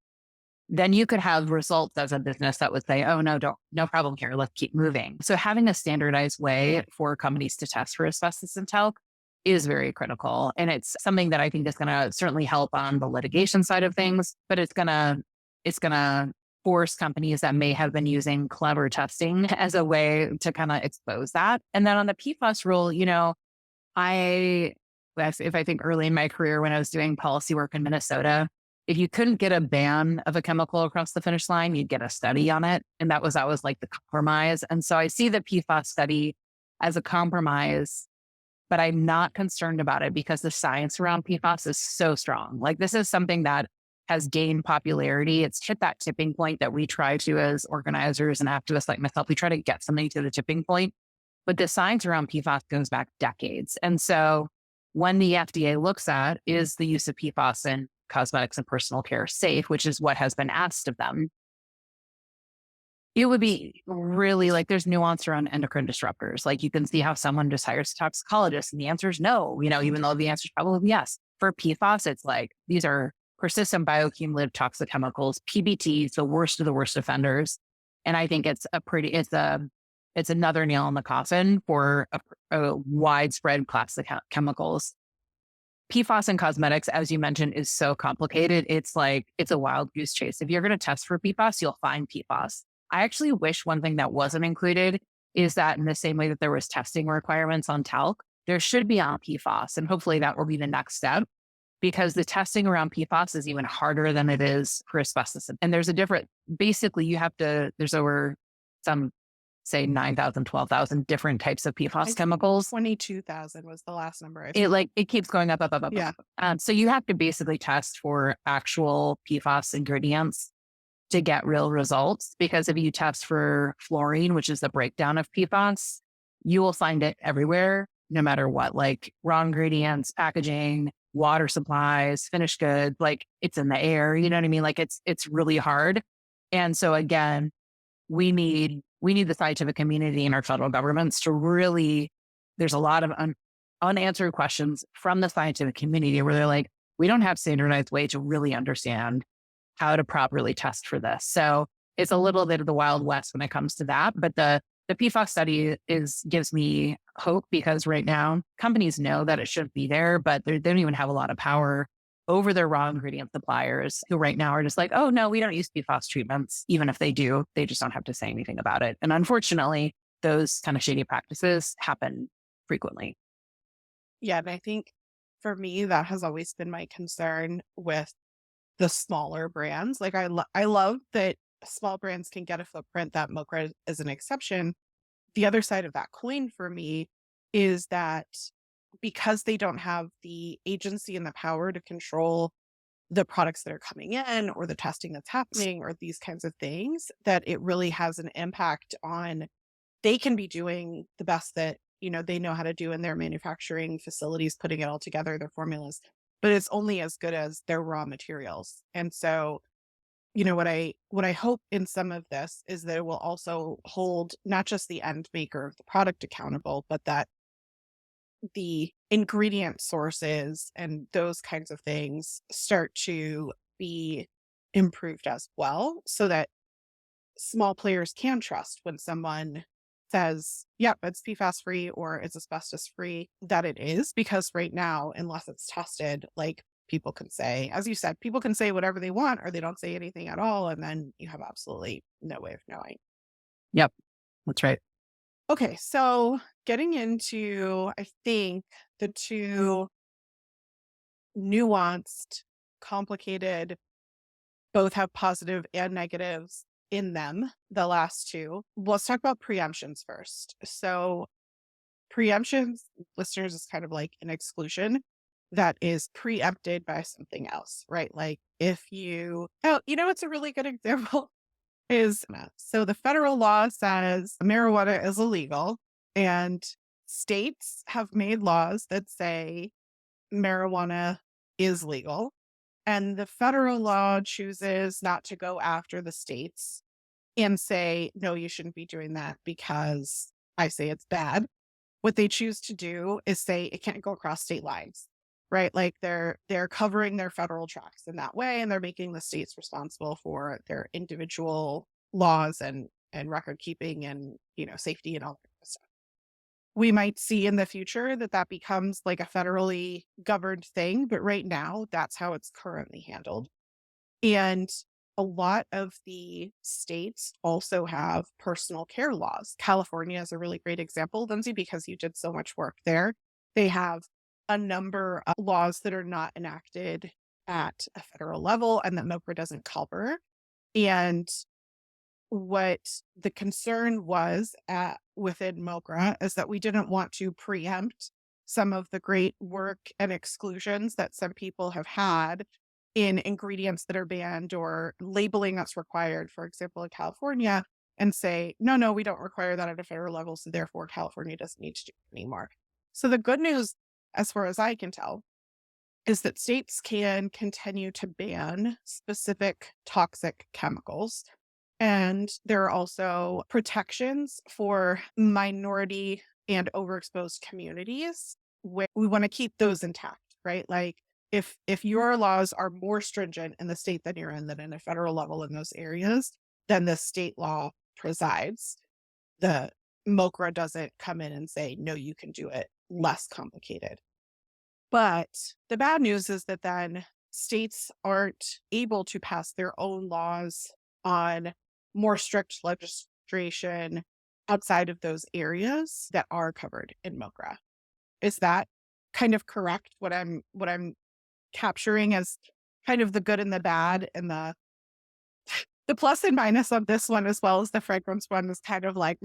then you could have results as a business that would say, oh, no problem here. Let's keep moving. So having a standardized way for companies to test for asbestos and talc is very critical. And it's something that I think is going to certainly help on the litigation side of things, but it's going to force companies that may have been using clever testing as a way to kind of expose that. And then on the PFAS rule, if I think early in my career when I was doing policy work in Minnesota, if you couldn't get a ban of a chemical across the finish line, you'd get a study on it. And that was like the compromise. And so I see the PFAS study as a compromise, but I'm not concerned about it because the science around PFAS is so strong. Like, this is something that has gained popularity. It's hit that tipping point that we try to, as organizers and activists like myself, we try to get something to the tipping point. But the science around PFAS goes back decades. And so when the FDA looks at, is the use of PFAS in cosmetics and personal care safe, which is what has been asked of them, it would be really like, there's nuance around endocrine disruptors. Like, you can see how someone just hires a toxicologist and the answer is no, even though the answer is probably yes. For PFAS, it's like, these are persistent bioaccumulative toxic chemicals, PBTs, the worst of the worst offenders. And I think it's another nail in the coffin for a widespread class of chemicals. PFAS in cosmetics, as you mentioned, is so complicated. It's a wild goose chase. If you're going to test for PFAS, you'll find PFAS. I actually wish one thing that wasn't included is that in the same way that there was testing requirements on talc, there should be on PFAS. And hopefully that will be the next step, because the testing around PFAS is even harder than it is for asbestos. And there's over some say 9,000, 12,000 different types of PFAS chemicals. 22,000 was the last number I saw. It keeps going up. Yeah. So you have to basically test for actual PFAS ingredients to get real results, because if you test for fluorine, which is the breakdown of PFAS, you will find it everywhere, no matter what, like raw ingredients, packaging, water supplies, finished goods, like it's in the air. You know what I mean? Like it's really hard. And so again, we need the scientific community and our federal governments to really, there's a lot of unanswered questions from the scientific community where they're like, we don't have standardized way to really understand how to properly test for this. So it's a little bit of the Wild West when it comes to that. But the PFAS study gives me hope because right now companies know that it should be there, but they don't even have a lot of power over their raw ingredient suppliers who right now are just like, oh no, we don't use PFAS treatments. Even if they do, they just don't have to say anything about it. And unfortunately, those kind of shady practices happen frequently. Yeah, and I think for me, that has always been my concern with the smaller brands. Like I love that small brands can get a footprint, that MoCRA is an exception. The other side of that coin for me is that because they don't have the agency and the power to control the products that are coming in or the testing that's happening or these kinds of things, that it really has an impact on, they can be doing the best that, they know how to do in their manufacturing facilities, putting it all together, their formulas, but it's only as good as their raw materials. And so, what I hope in some of this is that it will also hold not just the end maker of the product accountable, but that the ingredient sources and those kinds of things start to be improved as well, so that small players can trust when someone says, yep, it's PFAS free or it's asbestos free, that it is. Because right now, unless it's tested, like people can say, as you said, people can say whatever they want or they don't say anything at all. And then you have absolutely no way of knowing. Yep, that's right. Okay. So getting into, I think, the two nuanced, complicated, both have positive and negatives in them, the last two. Let's talk about preemptions first. So, preemptions, listeners, is kind of like an exclusion that is preempted by something else, right? Like if it's a really good example is so the federal law says marijuana is illegal, and states have made laws that say marijuana is legal. And the federal law chooses not to go after the states and say, no, you shouldn't be doing that because I say it's bad. What they choose to do is say it can't go across state lines, right? Like they're covering their federal tracks in that way, and they're making the states responsible for their individual laws and record keeping and safety and all that kind of stuff. We might see in the future that that becomes like a federally governed thing, but right now that's how it's currently handled. And a lot of the states also have personal care laws. California is a really great example, Lindsay, because you did so much work there. They have a number of laws that are not enacted at a federal level and that MoCRA doesn't cover. And what the concern was within MoCRA is that we didn't want to preempt some of the great work and exclusions that some people have had in ingredients that are banned or labeling that's required, for example, in California, and say, no, no, we don't require that at a federal level. So therefore, California doesn't need to do it anymore. So the good news, as far as I can tell, is that states can continue to ban specific toxic chemicals. And there are also protections for minority and overexposed communities where we want to keep those intact, right? Like if your laws are more stringent in the state that you're in than in a federal level in those areas, then the state law presides. The MoCRA doesn't come in and say, no, you can do it less complicated. But the bad news is that then states aren't able to pass their own laws on more strict legislation outside of those areas that are covered in MoCRA. Is that kind of correct? What I'm capturing as kind of the good and the bad, and the plus and minus of this one, as well as the fragrance one, is kind of like,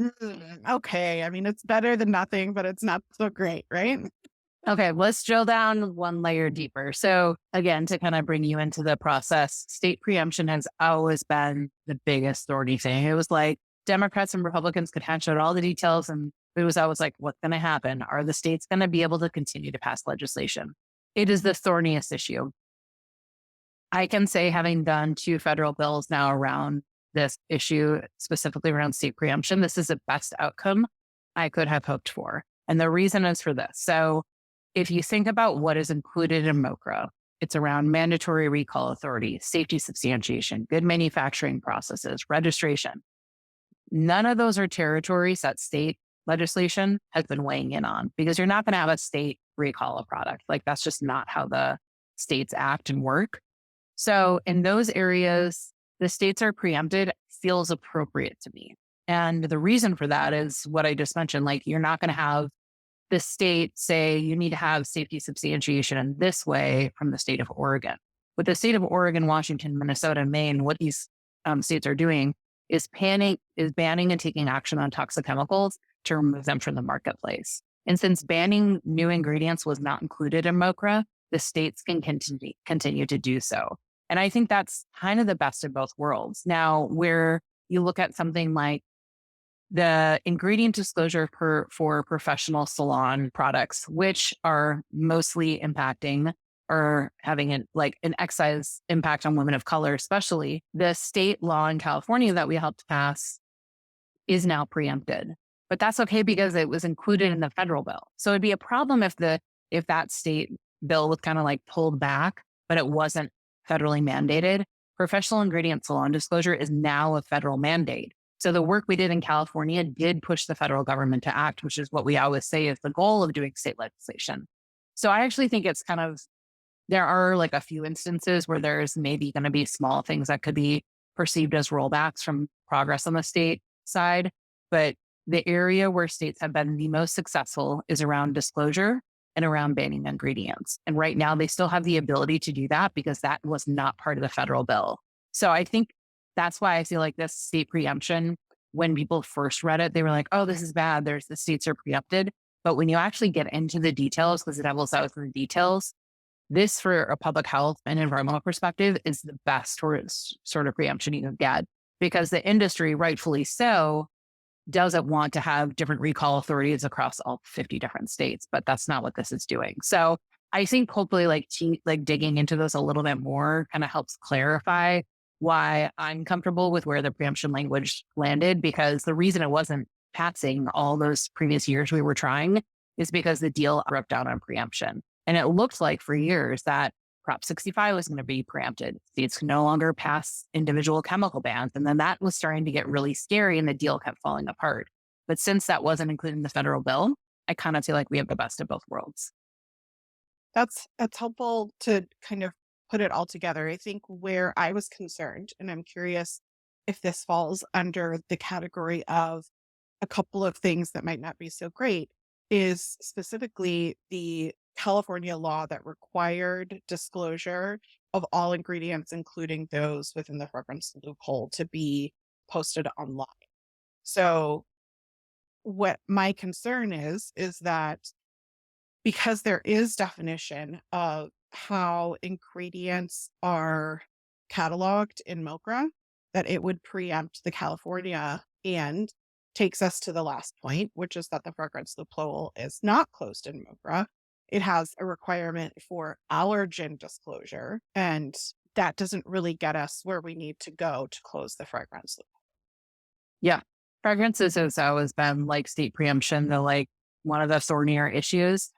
okay, I mean, it's better than nothing, but it's not so great, right? Okay, let's drill down one layer deeper. So, again, to kind of bring you into the process, state preemption has always been the biggest thorny thing. It was like Democrats and Republicans could hash out all the details, and it was always like, what's going to happen? Are the states going to be able to continue to pass legislation? It is the thorniest issue. I can say, having done 2 federal bills now around this issue, specifically around state preemption, this is the best outcome I could have hoped for. And the reason is for this. So if you think about what is included in MoCRA, it's around mandatory recall authority, safety substantiation, good manufacturing processes, registration. None of those are territories that state legislation has been weighing in on, because you're not going to have a state recall a product. Like, that's just not how the states act and work. So in those areas, the states are preempted feels appropriate to me. And the reason for that is what I just mentioned. Like, you're not going to have the state say you need to have safety substantiation in this way from the state of Oregon. With the state of Oregon, Washington, Minnesota, and Maine, what these states are doing is banning and taking action on toxic chemicals to remove them from the marketplace. And since banning new ingredients was not included in MoCRA, the states can continue to do so. And I think that's kind of the best of both worlds. Now, where you look at something like the ingredient disclosure for professional salon products, which are mostly impacting or having an excise impact on women of color, especially, the state law in California that we helped pass is now preempted. But that's okay because it was included in the federal bill. So it'd be a problem if that state bill was kind of like pulled back, but it wasn't federally mandated. Professional ingredient salon disclosure is now a federal mandate. So the work we did in California did push the federal government to act, which is what we always say is the goal of doing state legislation. So I actually think it's there are like a few instances where there's maybe going to be small things that could be perceived as rollbacks from progress on the state side. But the area where states have been the most successful is around disclosure and around banning ingredients. And right now they still have the ability to do that because that was not part of the federal bill. So I think that's why I feel like this state preemption, when people first read it, they were like, oh, this is bad. The states are preempted. But when you actually get into the details, because the devil's out in the details, this, for a public health and environmental perspective, is the best sort of preemption you can get, because the industry, rightfully so, doesn't want to have different recall authorities across all 50 different states, but that's not what this is doing. So I think hopefully digging into those a little bit more kind of helps clarify why I'm comfortable with where the preemption language landed, because the reason it wasn't passing all those previous years we were trying is because the deal broke down on preemption. And it looked like for years that Prop 65 was going to be preempted. States could no longer pass individual chemical bans. And then that was starting to get really scary and the deal kept falling apart. But since that wasn't included in the federal bill, I kind of feel like we have the best of both worlds. That's helpful to kind of put it all together. I think where I was concerned, and I'm curious if this falls under the category of a couple of things that might not be so great, is specifically the California law that required disclosure of all ingredients, including those within the fragrance loophole, to be posted online. So what my concern is that because there is definition of how ingredients are cataloged in MoCRA, that it would preempt the California, and takes us to the last point, which is that the fragrance loophole is not closed in MoCRA. It has a requirement for allergen disclosure, and that doesn't really get us where we need to go to close the fragrance loophole. Yeah. Fragrances has always been like state preemption, one of the thornier issues.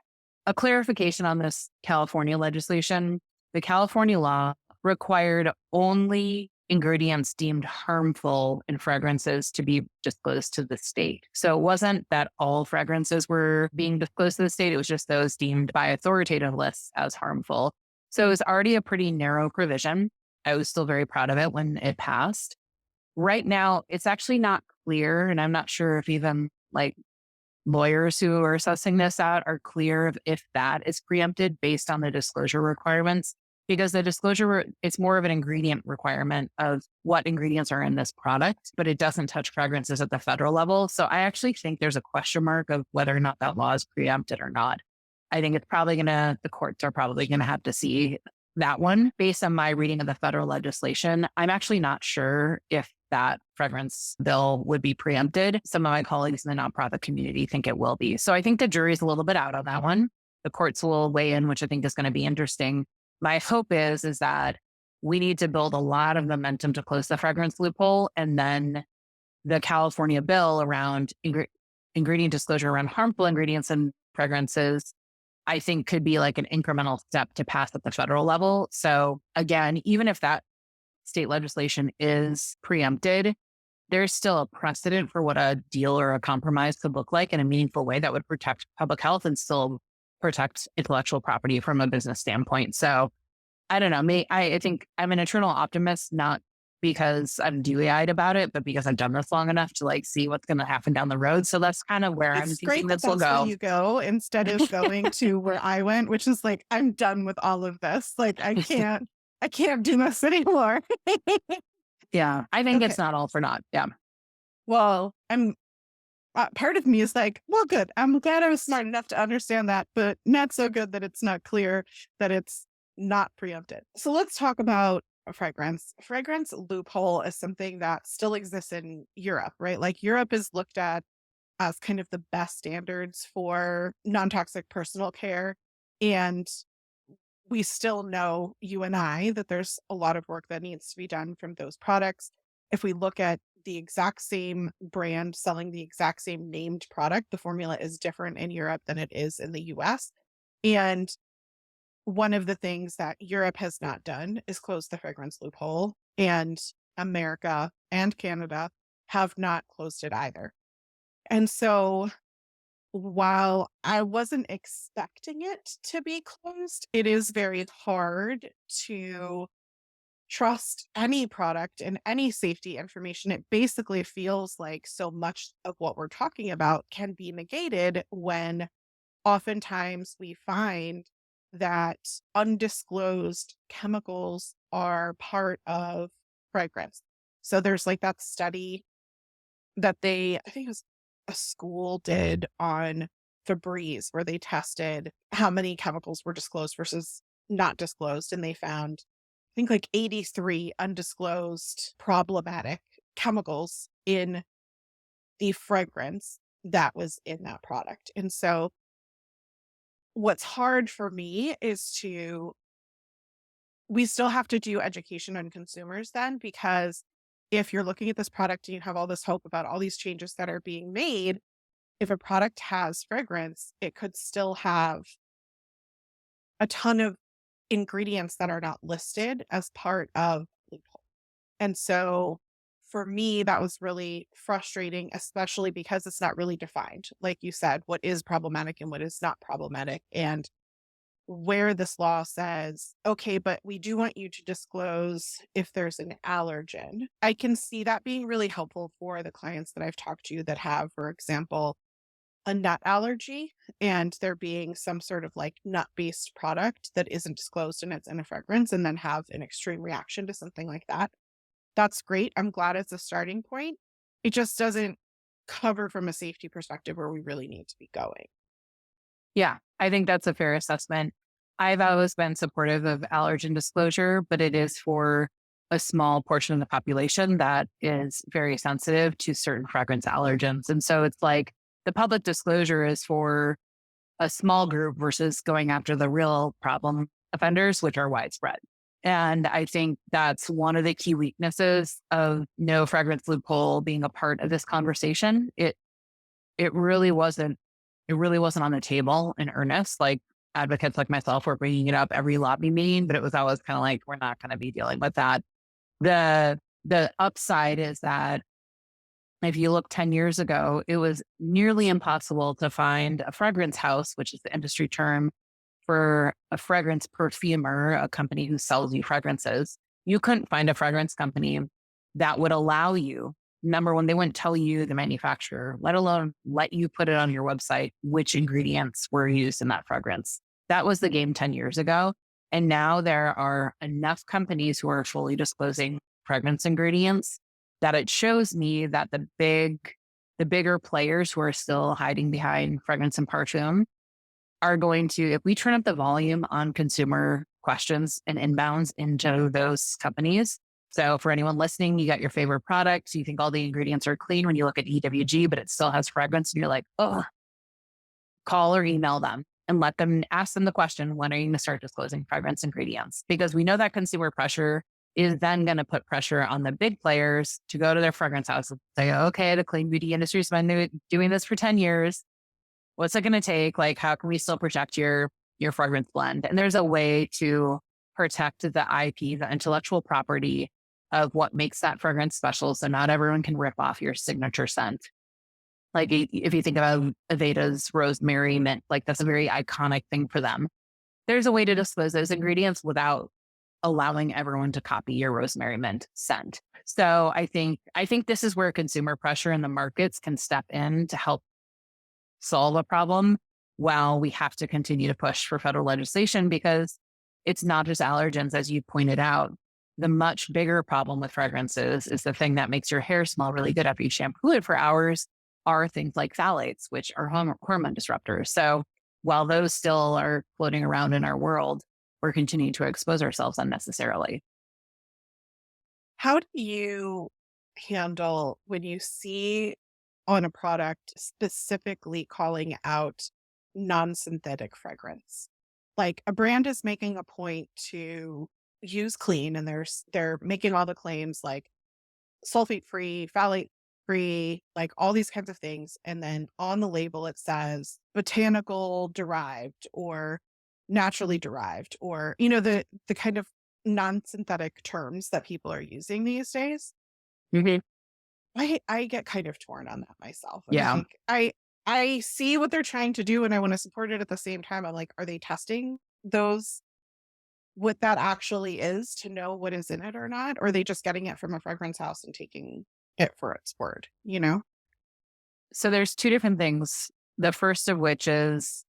A clarification on this California legislation: the California law required only ingredients deemed harmful in fragrances to be disclosed to the state. So it wasn't that all fragrances were being disclosed to the state. It was just those deemed by authoritative lists as harmful. So it was already a pretty narrow provision. I was still very proud of it when it passed. Right now, it's actually not clear, and I'm not sure if even lawyers who are assessing this out are clear of if that is preempted based on the disclosure requirements, because the disclosure, it's more of an ingredient requirement of what ingredients are in this product, but it doesn't touch fragrances at the federal level. So I actually think there's a question mark of whether or not that law is preempted or not. I think the courts are probably going to have to see that one. Based on my reading of the federal legislation, I'm actually not sure if that fragrance bill would be preempted. Some of my colleagues in the nonprofit community think it will be. So I think the jury's a little bit out on that one. The courts will weigh in, which I think is going to be interesting. My hope is that we need to build a lot of momentum to close the fragrance loophole. And then the California bill around ingredient disclosure around harmful ingredients and fragrances, I think could be like an incremental step to pass at the federal level. So again, even if that state legislation is preempted, there's still a precedent for what a deal or a compromise could look like in a meaningful way that would protect public health and still protect intellectual property from a business standpoint. So I don't know. I think I'm an eternal optimist, not because I'm dewy-eyed about it, but because I've done this long enough to like see what's going to happen down the road. So that's kind of where I'm It's thinking great that this will that's where go. you go instead of going to where I went, which is like, I'm done with all of this. Like, I can't do this anymore. Yeah, I think Okay. it's not all for naught. Yeah. Well, part of me is like, well, good. I'm glad I was smart enough to understand that, but not so good that it's not clear that it's not preempted. So let's talk about a fragrance. A fragrance loophole is something that still exists in Europe, right? Like Europe is looked at as kind of the best standards for non-toxic personal care. And we still know, you and I, that there's a lot of work that needs to be done from those products. If we look at the exact same brand selling the exact same named product, the formula is different in Europe than it is in the US. And one of the things that Europe has not done is close the fragrance loophole, and America and Canada have not closed it either. And so while I wasn't expecting it to be closed, it is very hard to trust any product and any safety information. It basically feels like so much of what we're talking about can be negated when oftentimes we find that undisclosed chemicals are part of fragrance. So there's like that study that I think it was a school did on Febreze, where they tested how many chemicals were disclosed versus not disclosed. And they found, I think, like 83 undisclosed problematic chemicals in the fragrance that was in that product. And so what's hard for me is we still have to do education on consumers then, because if you're looking at this product and you have all this hope about all these changes that are being made, if a product has fragrance, it could still have a ton of ingredients that are not listed as part of loophole. And so for me, that was really frustrating, especially because it's not really defined. Like you said, what is problematic and what is not problematic. And where this law says, okay, but we do want you to disclose if there's an allergen. I can see that being really helpful for the clients that I've talked to that have, for example, a nut allergy, and there being some sort of like nut-based product that isn't disclosed and it's in a fragrance, and then have an extreme reaction to something like that. That's great. I'm glad it's a starting point. It just doesn't cover from a safety perspective where we really need to be going. Yeah, I think that's a fair assessment. I've always been supportive of allergen disclosure, but it is for a small portion of the population that is very sensitive to certain fragrance allergens. And so it's like the public disclosure is for a small group versus going after the real problem offenders, which are widespread. And I think that's one of the key weaknesses of no fragrance loophole being a part of this conversation. It really wasn't on the table in earnest. Like advocates like myself were bringing it up every lobby meeting, but it was always kind of like, we're not going to be dealing with that. The upside is that if you look 10 years ago, it was nearly impossible to find a fragrance house, which is the industry term for a fragrance perfumer, a company who sells you fragrances. You couldn't find a fragrance company that would allow you. Number one, they wouldn't tell you the manufacturer, let alone let you put it on your website, which ingredients were used in that fragrance. That was the game 10 years ago. And now there are enough companies who are fully disclosing fragrance ingredients that it shows me that the bigger players who are still hiding behind fragrance and perfume are going to, if we turn up the volume on consumer questions and inbounds into those companies. So for anyone listening, you got your favorite products, you think all the ingredients are clean when you look at EWG, but it still has fragrance and you're like, oh, call or email them and ask them the question, when are you going to start disclosing fragrance ingredients? Because we know that consumer pressure is then going to put pressure on the big players to go to their fragrance house and say, okay, the clean beauty industry has been doing this for 10 years. What's it going to take? Like, how can we still protect your fragrance blend? And there's a way to protect the IP, the intellectual property of what makes that fragrance special. So not everyone can rip off your signature scent. Like if you think about Aveda's rosemary mint, like that's a very iconic thing for them. There's a way to disclose those ingredients without allowing everyone to copy your rosemary mint scent. So I think this is where consumer pressure in the markets can step in to help solve a problem while we have to continue to push for federal legislation, because it's not just allergens, as you pointed out. The much bigger problem with fragrances is the thing that makes your hair smell really good after you shampoo it for hours are things like phthalates, which are hormone disruptors. So while those still are floating around in our world, we're continuing to expose ourselves unnecessarily. How do you handle when you see on a product specifically calling out non-synthetic fragrance? Like a brand is making a point to use clean and they're making all the claims like sulfate free, phthalate free, like all these kinds of things. And then on the label, it says botanical derived or naturally derived, or, the kind of non-synthetic terms that people are using these days. Mhm. I get kind of torn on that myself. I'm Yeah. like, I see what they're trying to do and I want to support it at the same time. I'm like, are they testing those what that actually is to know what is in it or not? Or are they just getting it from a fragrance house and taking it for its word, you know? So there's two different things. The first of which is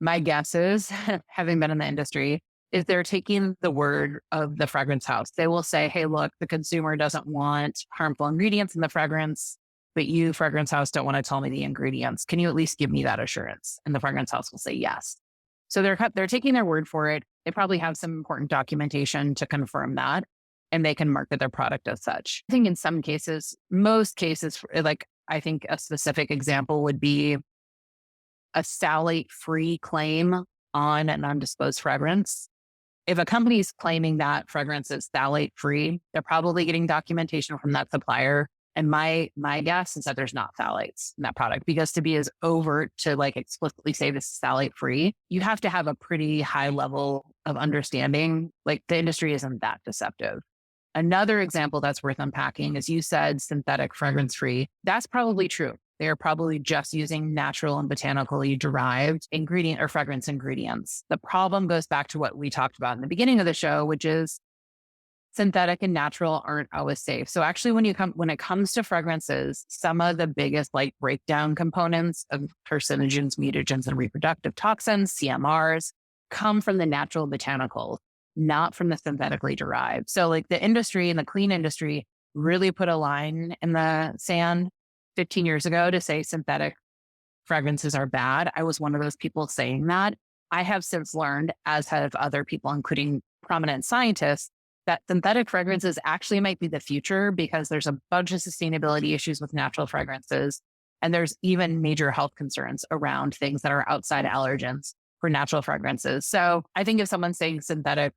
my guess is, having been in the industry, is they're taking the word of the fragrance house. They will say, hey, look, the consumer doesn't want harmful ingredients in the fragrance, but you, fragrance house, don't want to tell me the ingredients. Can you at least give me that assurance? And the fragrance house will say yes. So they're taking their word for it. They probably have some important documentation to confirm that, and they can market their product as such. I think in some cases, most cases, like I think a specific example would be a phthalate free claim on an undisclosed fragrance. If a company is claiming that fragrance is phthalate free, they're probably getting documentation from that supplier. And my guess is that there's not phthalates in that product, because to be as overt to like explicitly say this is phthalate free, you have to have a pretty high level of understanding. Like the industry isn't that deceptive. Another example that's worth unpacking is you said synthetic fragrance free. That's probably true. They are probably just using natural and botanically derived ingredient or fragrance ingredients. The problem goes back to what we talked about in the beginning of the show, which is synthetic and natural aren't always safe. So actually when it comes to fragrances, some of the biggest like breakdown components of carcinogens, mutagens, and reproductive toxins, CMRs, come from the natural botanicals, not from the synthetically derived. So like the industry and the clean industry really put a line in the sand 15 years ago to say synthetic fragrances are bad. I was one of those people saying that. I have since learned, as have other people, including prominent scientists, that synthetic fragrances actually might be the future, because there's a bunch of sustainability issues with natural fragrances. And there's even major health concerns around things that are outside allergens for natural fragrances. So I think if someone's saying synthetic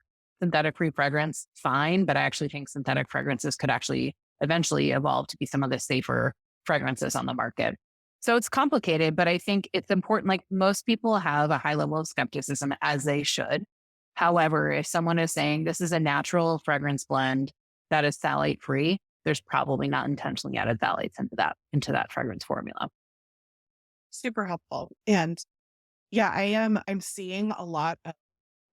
free fragrance, fine. But I actually think synthetic fragrances could actually eventually evolve to be some of the safer fragrances on the market. So it's complicated, but I think it's important. Like most people have a high level of skepticism, as they should. However, if someone is saying this is a natural fragrance blend that is phthalate free, there's probably not intentionally added phthalates into that fragrance formula. Super helpful. And yeah, I'm seeing a lot of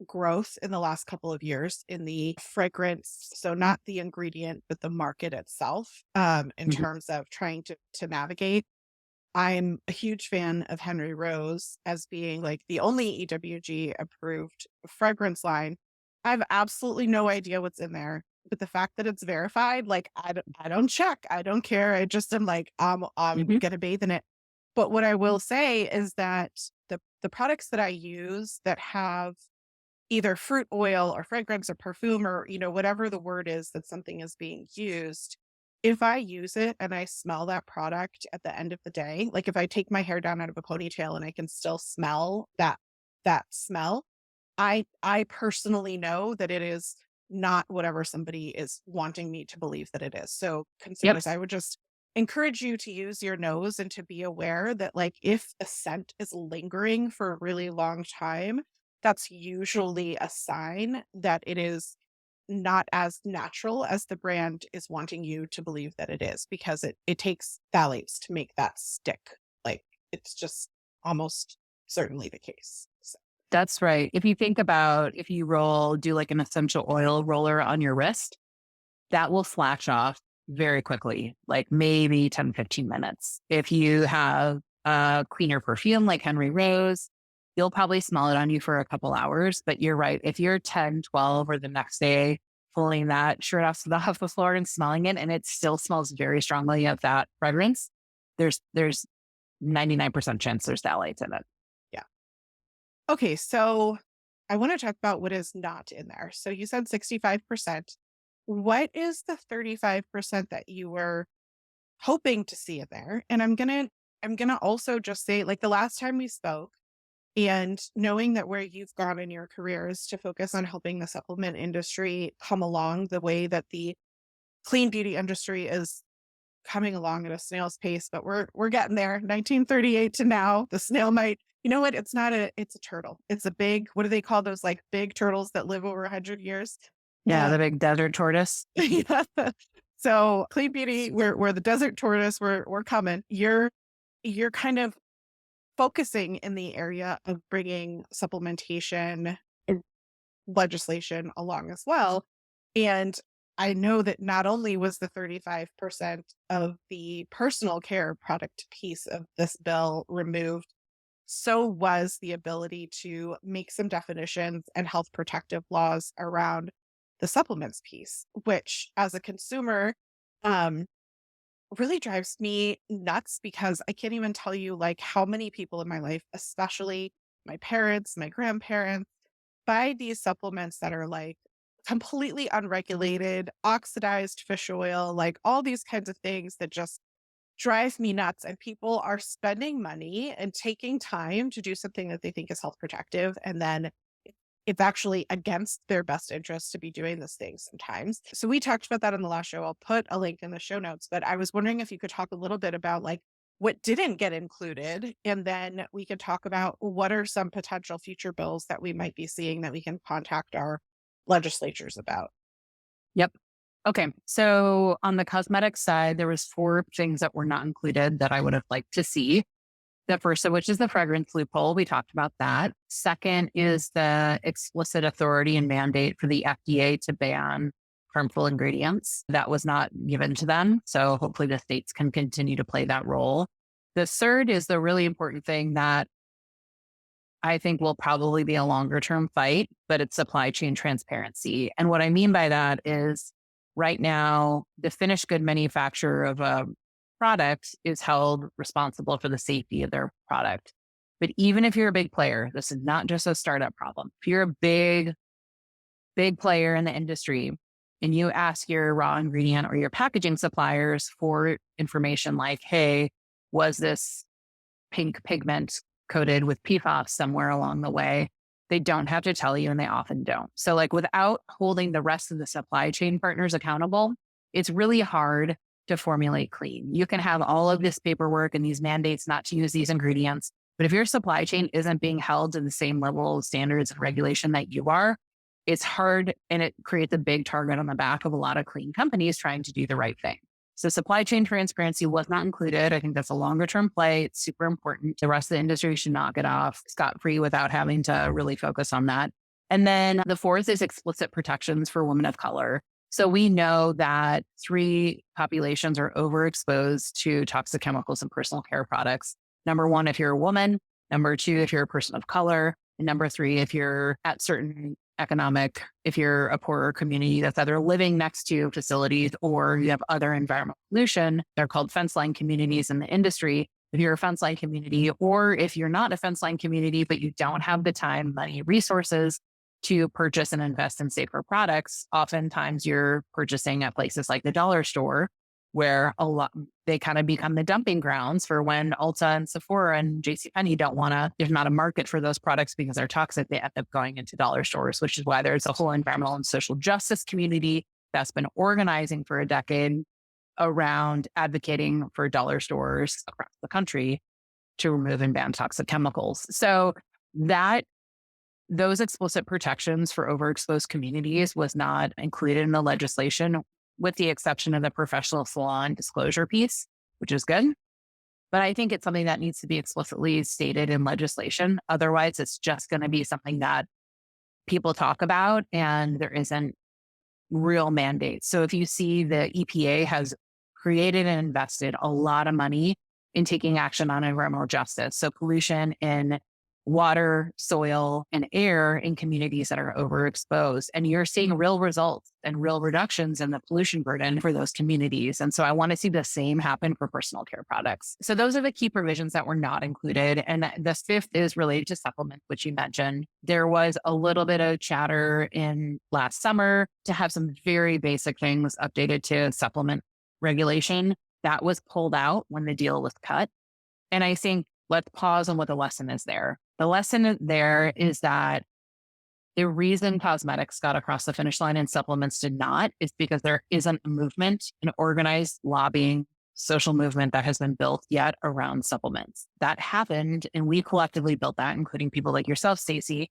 growth in the last couple of years in the fragrance. So not the ingredient, but the market itself, in Mhm. terms of trying to navigate. I'm a huge fan of Henry Rose as being like the only EWG approved fragrance line. I have absolutely no idea what's in there, but the fact that it's verified, like I don't check, I don't care. I just am like I'm Mhm. gonna bathe in it. But what I will say is that the products that I use that have either fruit oil or fragrance or perfume or whatever the word is that something is being used, if I use it and I smell that product at the end of the day, like if I take my hair down out of a ponytail and I can still smell that smell, I personally know that it is not whatever somebody is wanting me to believe that it is. So Yep. consumers, I would just encourage you to use your nose and to be aware that like if a scent is lingering for a really long time, that's usually a sign that it is not as natural as the brand is wanting you to believe that it is because it takes phthalates to make that stick. Like it's just almost certainly the case. So, That's right. If you think about if you do like an essential oil roller on your wrist, that will flash off very quickly, like maybe 10, 15 minutes. If you have a cleaner perfume like Henry Rose, you'll probably smell it on you for a couple hours. But you're right. If you're 10, 12, or the next day pulling that shirt off the floor and smelling it, and it still smells very strongly of that fragrance, there's 99% chance there's phthalates in it. yeah. Okay, so I want to talk about what is not in there. So you said 65%. What is the 35% that you were hoping to see in there? And I'm going to also just say like the last time we spoke and knowing that where you've gone in your career is to focus on helping the supplement industry come along the way that the clean beauty industry is coming along at a snail's pace, but we're getting there. 1938 to now, the snail might, you know what? It's a turtle. It's a big, what do they call those like big turtles that live over 100 years? Yeah, the Um, big desert tortoise. yeah. So clean beauty, we're the desert tortoise. We're coming. You're kind of focusing in the area of bringing supplementation legislation along as well. And I know that not only was the 35% of the personal care product piece of this bill removed, so was the ability to make some definitions and health protective laws around the supplements piece, which as a consumer, um, really drives me nuts because I can't even tell you like how many people in my life, especially my parents, my grandparents, buy these supplements that are like completely unregulated, oxidized fish oil, like all these kinds of things that just drive me nuts. And people are spending money and taking time to do something that they think is health protective. And then it's actually against their best interest to be doing this thing sometimes. So we talked about that in the last show. I'll put a link in the show notes, but I was wondering if you could talk a little bit about like what didn't get included. And then we could talk about what are some potential future bills that we might be seeing that we can contact our legislatures about. Yep. Okay. So on the cosmetic side, there was four things that were not included that I would have liked to see. The first of which is the fragrance loophole. We talked about that. Second is the explicit authority and mandate for the FDA to ban harmful ingredients. That was not given to them. So hopefully the states can continue to play that role. The third is the really important thing that I think will probably be a longer term fight, but it's supply chain transparency. And what I mean by that is right now, the finished good manufacturer of a product is held responsible for the safety of their product. But even if you're a big player, this is not just a startup problem. If you're a big player in the industry and you ask your raw ingredient or your packaging suppliers for information like, hey, was this pink pigment coated with PFAS somewhere along the way? They don't have to tell you, and they often don't. So like without holding the rest of the supply chain partners accountable, it's really hard to formulate clean. You can have all of this paperwork and these mandates not to use these ingredients, but if your supply chain isn't being held to the same level of standards and regulation that you are, it's hard and it creates a big target on the back of a lot of clean companies trying to do the right thing. So supply chain transparency was not included. I think that's a longer term play. It's super important. The rest of the industry should not get off scot-free without having to really focus on that. And then the fourth is explicit protections for women of color. So we know that three populations are overexposed to toxic chemicals and personal care products. Number one, if you're a woman. Number two, if you're a person of color. And number three, if you're at certain if you're a poorer community that's either living next to facilities or you have other environmental pollution. They're called fence line communities in the industry. If you're a fence line community, or if you're not a fence line community, but you don't have the time, money, resources to purchase and invest in safer products, oftentimes you're purchasing at places like the dollar store. where a lot they kind of become the dumping grounds for when Ulta and Sephora and JCPenney don't want to, there's not a market for those products because they're toxic. They end up going into dollar stores, which is why there's a whole environmental and social justice community that's been organizing for a decade around advocating for dollar stores across the country to remove and ban toxic chemicals. So that those explicit protections for overexposed communities was not included in the legislation, with the exception of the professional salon disclosure piece, which is good. But I think it's something that needs to be explicitly stated in legislation. Otherwise, it's just going to be something that people talk about and there isn't real mandates. So if you see the EPA has created and invested a lot of money in taking action on environmental justice. So pollution in water, soil, and air in communities that are overexposed. And you're seeing real results and real reductions in the pollution burden for those communities. And so I want to see the same happen for personal care products. So those are the key provisions that were not included. And the fifth is related to supplements, which you mentioned. There was a little bit of chatter in last summer to have some very basic things updated to supplement regulation. That was pulled out when the deal was cut. And I think let's pause on what the lesson is there. The lesson there is that the reason cosmetics got across the finish line and supplements did not is because there isn't a movement, an organized lobbying social movement that has been built yet around supplements. That happened, and we collectively built that, including people like yourself, Stacy.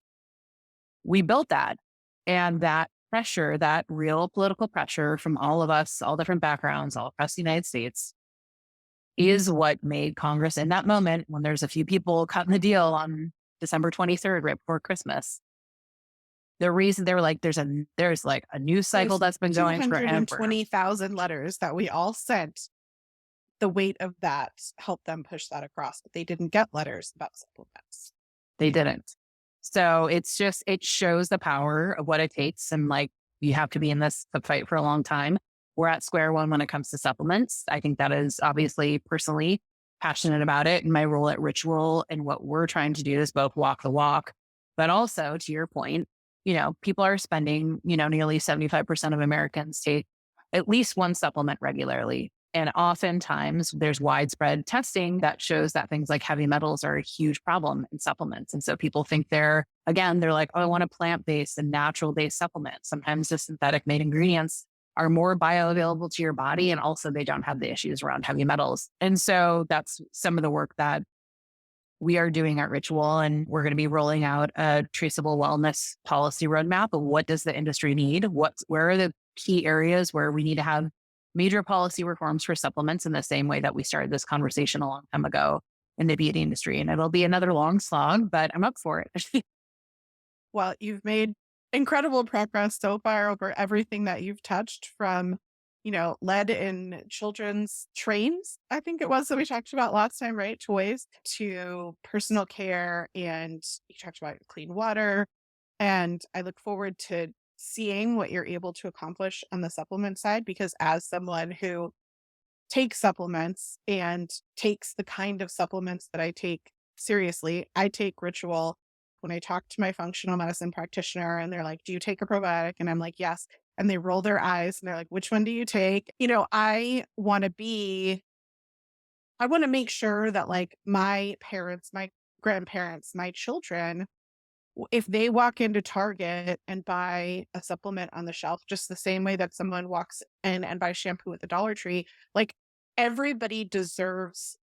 We built that. And that pressure, that real political pressure from all of us, all different backgrounds, all across the United States, is what made Congress in that moment, when there's a few people cutting the deal on December 23rd, right before Christmas. The reason they were like, there's like a news cycle that's been going forever. 220,000 letters that we all sent. The weight of that helped them push that across, but they didn't get letters about supplements. They didn't. So it's just, it shows the power of what it takes. And like, you have to be in this fight for a long time. We're at square one when it comes to supplements. I think that is obviously personally passionate about it. And my role at Ritual and what we're trying to do is both walk the walk, but also to your point, people are spending, nearly 75% of Americans take at least one supplement regularly. And oftentimes there's widespread testing that shows that things like heavy metals are a huge problem in supplements. And so people think they're like, oh, I want a plant-based and natural-based supplement. Sometimes the synthetic made ingredients are more bioavailable to your body. And also they don't have the issues around heavy metals. And so that's some of the work that we are doing at Ritual. And we're going to be rolling out a traceable wellness policy roadmap of what does the industry need? Where are the key areas where we need to have major policy reforms for supplements in the same way that we started this conversation a long time ago in the beauty industry. And it'll be another long slog, but I'm up for it. Well, you've made incredible progress so far over everything that you've touched, from, lead in children's trains, I think it was that we talked about last time, right? Toys, to personal care. And you talked about clean water. And I look forward to seeing what you're able to accomplish on the supplement side, because as someone who takes supplements and takes the kind of supplements that I take seriously, I take Ritual. When I talk to my functional medicine practitioner and they're like, do you take a probiotic? And I'm like, yes. And they roll their eyes and they're like, which one do you take? I want to make sure that like my parents, my grandparents, my children, if they walk into Target and buy a supplement on the shelf, just the same way that someone walks in and buys shampoo at the Dollar Tree, like, everybody deserves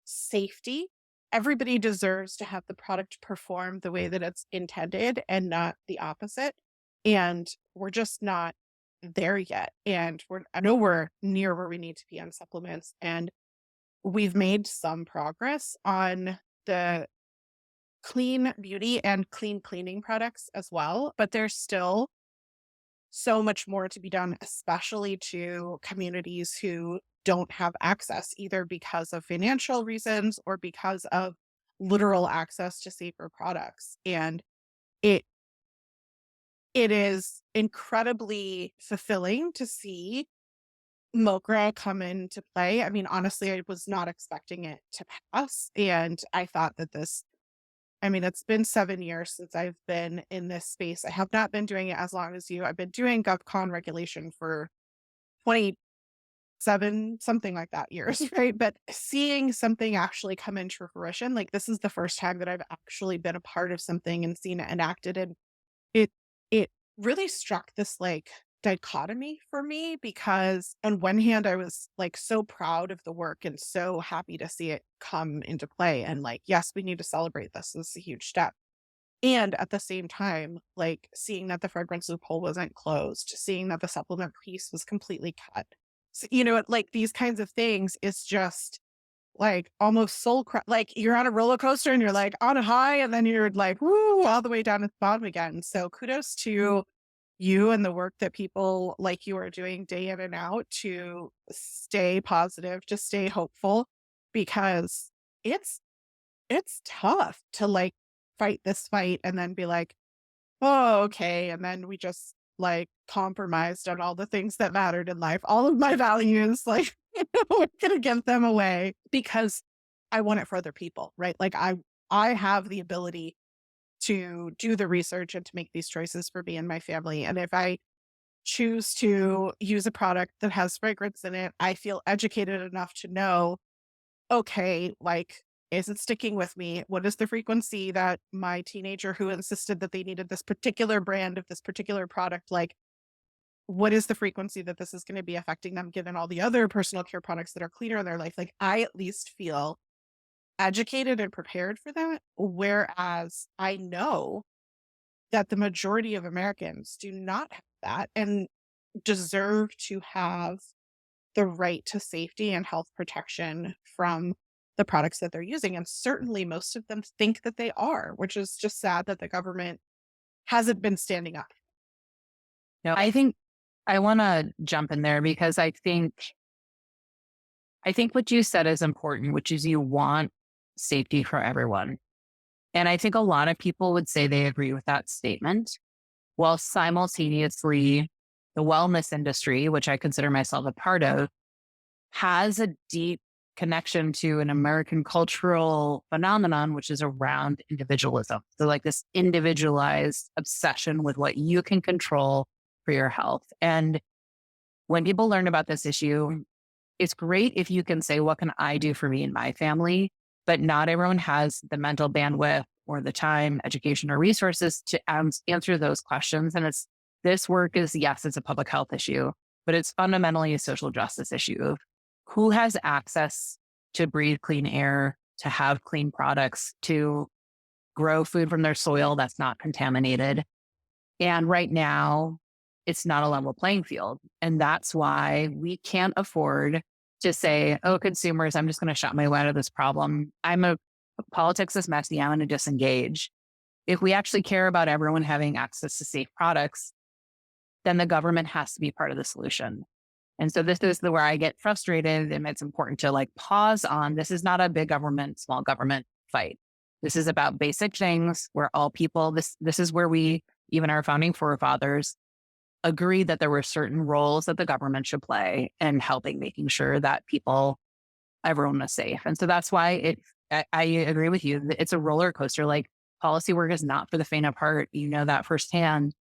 safety. Everybody deserves to have the product perform the way that it's intended and not the opposite. And we're just not there yet. And I know we're near where we need to be on supplements. And we've made some progress on the clean beauty and clean cleaning products as well, but there's still so much more to be done, especially to communities who don't have access, either because of financial reasons or because of literal access to safer products. And it it is incredibly fulfilling to see MoCRA come into play. I mean, honestly, I was not expecting it to pass. And I thought that it's been 7 years since I've been in this space. I have not been doing it as long as you. I've been doing GovCon regulation for 27 7, something like that years, right? But seeing something actually come into fruition, like this is the first time that I've actually been a part of something and seen it enacted. And it it really struck this like dichotomy for me because on one hand I was like so proud of the work and so happy to see it come into play and like yes, we need to celebrate this. This is a huge step. And at the same time, like seeing that the fragrance loophole wasn't closed, seeing that the supplement piece was completely cut. So, like these kinds of things, it's just like almost like you're on a roller coaster and you're like on a high and then you're like, woo, all the way down at the bottom again. So kudos to you and the work that people like you are doing day in and out to stay positive, to stay hopeful, because it's it's tough to like fight this fight and then be like, "Oh, okay." And then we just like compromised on all the things that mattered in life. All of my values, like, we're gonna give them away because I want it for other people, right? Like I have the ability to do the research and to make these choices for me and my family. And if I choose to use a product that has fragrance in it, I feel educated enough to know, okay, like, is it sticking with me? What is the frequency that my teenager who insisted that they needed this particular brand of this particular product, like, what is the frequency that this is going to be affecting them given all the other personal care products that are cleaner in their life? Like, I at least feel educated and prepared for that. Whereas I know that the majority of Americans do not have that and deserve to have the right to safety and health protection from the products that they're using. And certainly most of them think that they are, which is just sad that the government hasn't been standing up. No, I think I want to jump in there because I think what you said is important, which is you want safety for everyone. And I think a lot of people would say they agree with that statement, while simultaneously the wellness industry, which I consider myself a part of, has a deep connection to an American cultural phenomenon, which is around individualism. So, like this individualized obsession with what you can control for your health. And when people learn about this issue, it's great if you can say, what can I do for me and my family? But not everyone has the mental bandwidth or the time, education, or resources to answer those questions. And this work is, yes, it's a public health issue, but it's fundamentally a social justice issue of who has access to breathe clean air, to have clean products, to grow food from their soil that's not contaminated. And right now, it's not a level playing field. And that's why we can't afford to say, oh, consumers, I'm just going to shut my way out of this problem. Politics is messy. I'm going to disengage. If we actually care about everyone having access to safe products, then the government has to be part of the solution. And so this is where I get frustrated, and it's important to like pause on, this is not a big government, small government fight. This is about basic things where all people, this is where we, even our founding forefathers, agreed that there were certain roles that the government should play in helping making sure that everyone was safe. And so that's why I agree with you. It's a roller coaster. Like policy work is not for the faint of heart. You know that firsthand.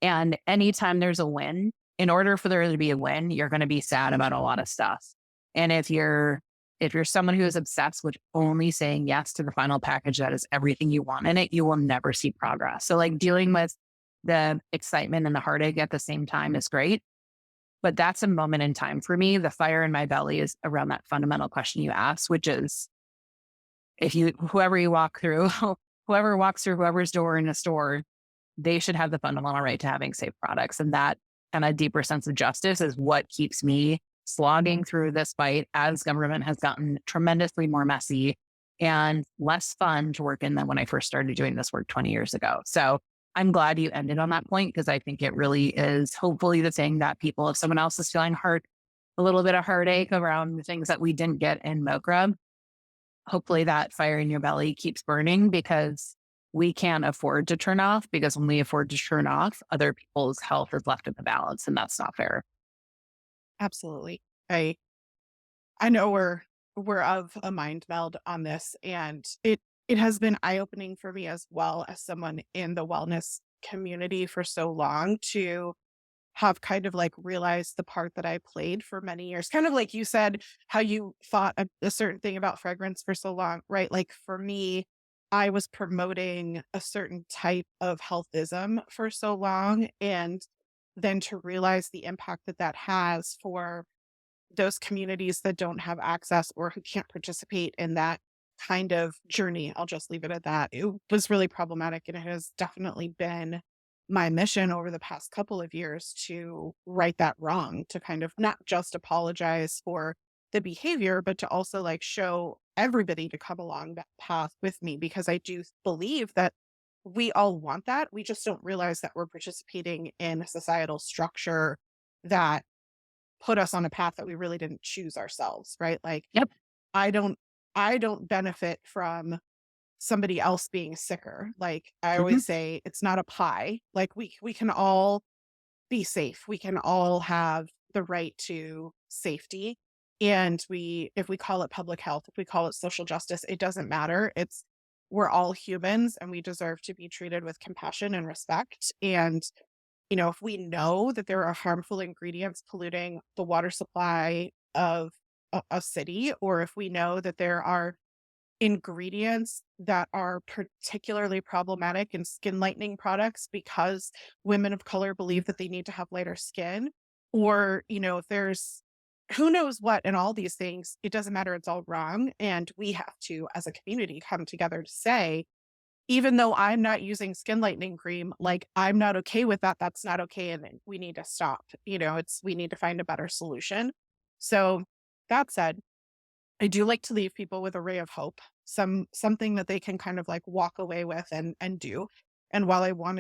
And anytime there's a win, in order for there to be a win, you're going to be sad about a lot of stuff. And if you're someone who is obsessed with only saying yes to the final package that is everything you want in it, you will never see progress. So like dealing with the excitement and the heartache at the same time is great. But that's a moment in time for me. The fire in my belly is around that fundamental question you asked, which is whoever you walk through, whoever walks through whoever's door in a store, they should have the fundamental right to having safe products. And that kind of deeper sense of justice is what keeps me slogging through this fight as government has gotten tremendously more messy and less fun to work in than when I first started doing this work 20 years ago. So I'm glad you ended on that point because I think it really is hopefully the thing that people, if someone else is feeling a little bit of heartache around the things that we didn't get in MoCRA, hopefully that fire in your belly keeps burning because we can't afford to turn off, because when we afford to turn off, other people's health is left in the balance, and that's not fair. Absolutely. I know we're of a mind meld on this, and it has been eye-opening for me as well as someone in the wellness community for so long to have kind of like realized the part that I played for many years. Kind of like you said, how you thought a certain thing about fragrance for so long, right? Like for me, I was promoting a certain type of healthism for so long. And then to realize the impact that that has for those communities that don't have access or who can't participate in that kind of journey, I'll just leave it at that. It was really problematic, and it has definitely been my mission over the past couple of years to right that wrong, to kind of not just apologize for the behavior, but to also like show everybody to come along that path with me, because I do believe that we all want that. We just don't realize that we're participating in a societal structure that put us on a path that we really didn't choose ourselves, right? Like Yep. I don't I don't benefit from somebody else being sicker. Like I Hmm. always say, it's not a pie. Like we can all be safe. We can all have the right to safety. And we if we call it public health, if we call it social justice, it doesn't matter. It's we're all humans and we deserve to be treated with compassion and respect. And if we know that there are harmful ingredients polluting the water supply of a city, or if we know that there are ingredients that are particularly problematic in skin lightening products because women of color believe that they need to have lighter skin, or, if there's who knows what in all these things, it doesn't matter. It's all wrong. And we have to, as a community, come together to say, even though I'm not using skin lightening cream, like, I'm not okay with that, that's not okay, and then we need to stop. We need to find a better solution. So, that said, I do like to leave people with a ray of hope, something that they can kind of, like, walk away with and do. And while I want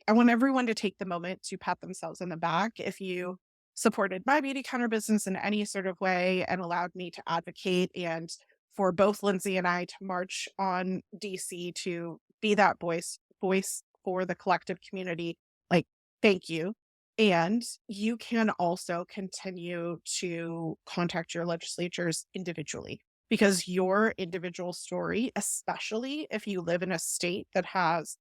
everyone to take the moment to pat themselves on the back if you supported my beauty counter business in any sort of way and allowed me to advocate, and for both Lindsay and I to march on DC to be that voice for the collective community. Like, thank you. And you can also continue to contact your legislatures individually, because your individual story, especially if you live in a state that has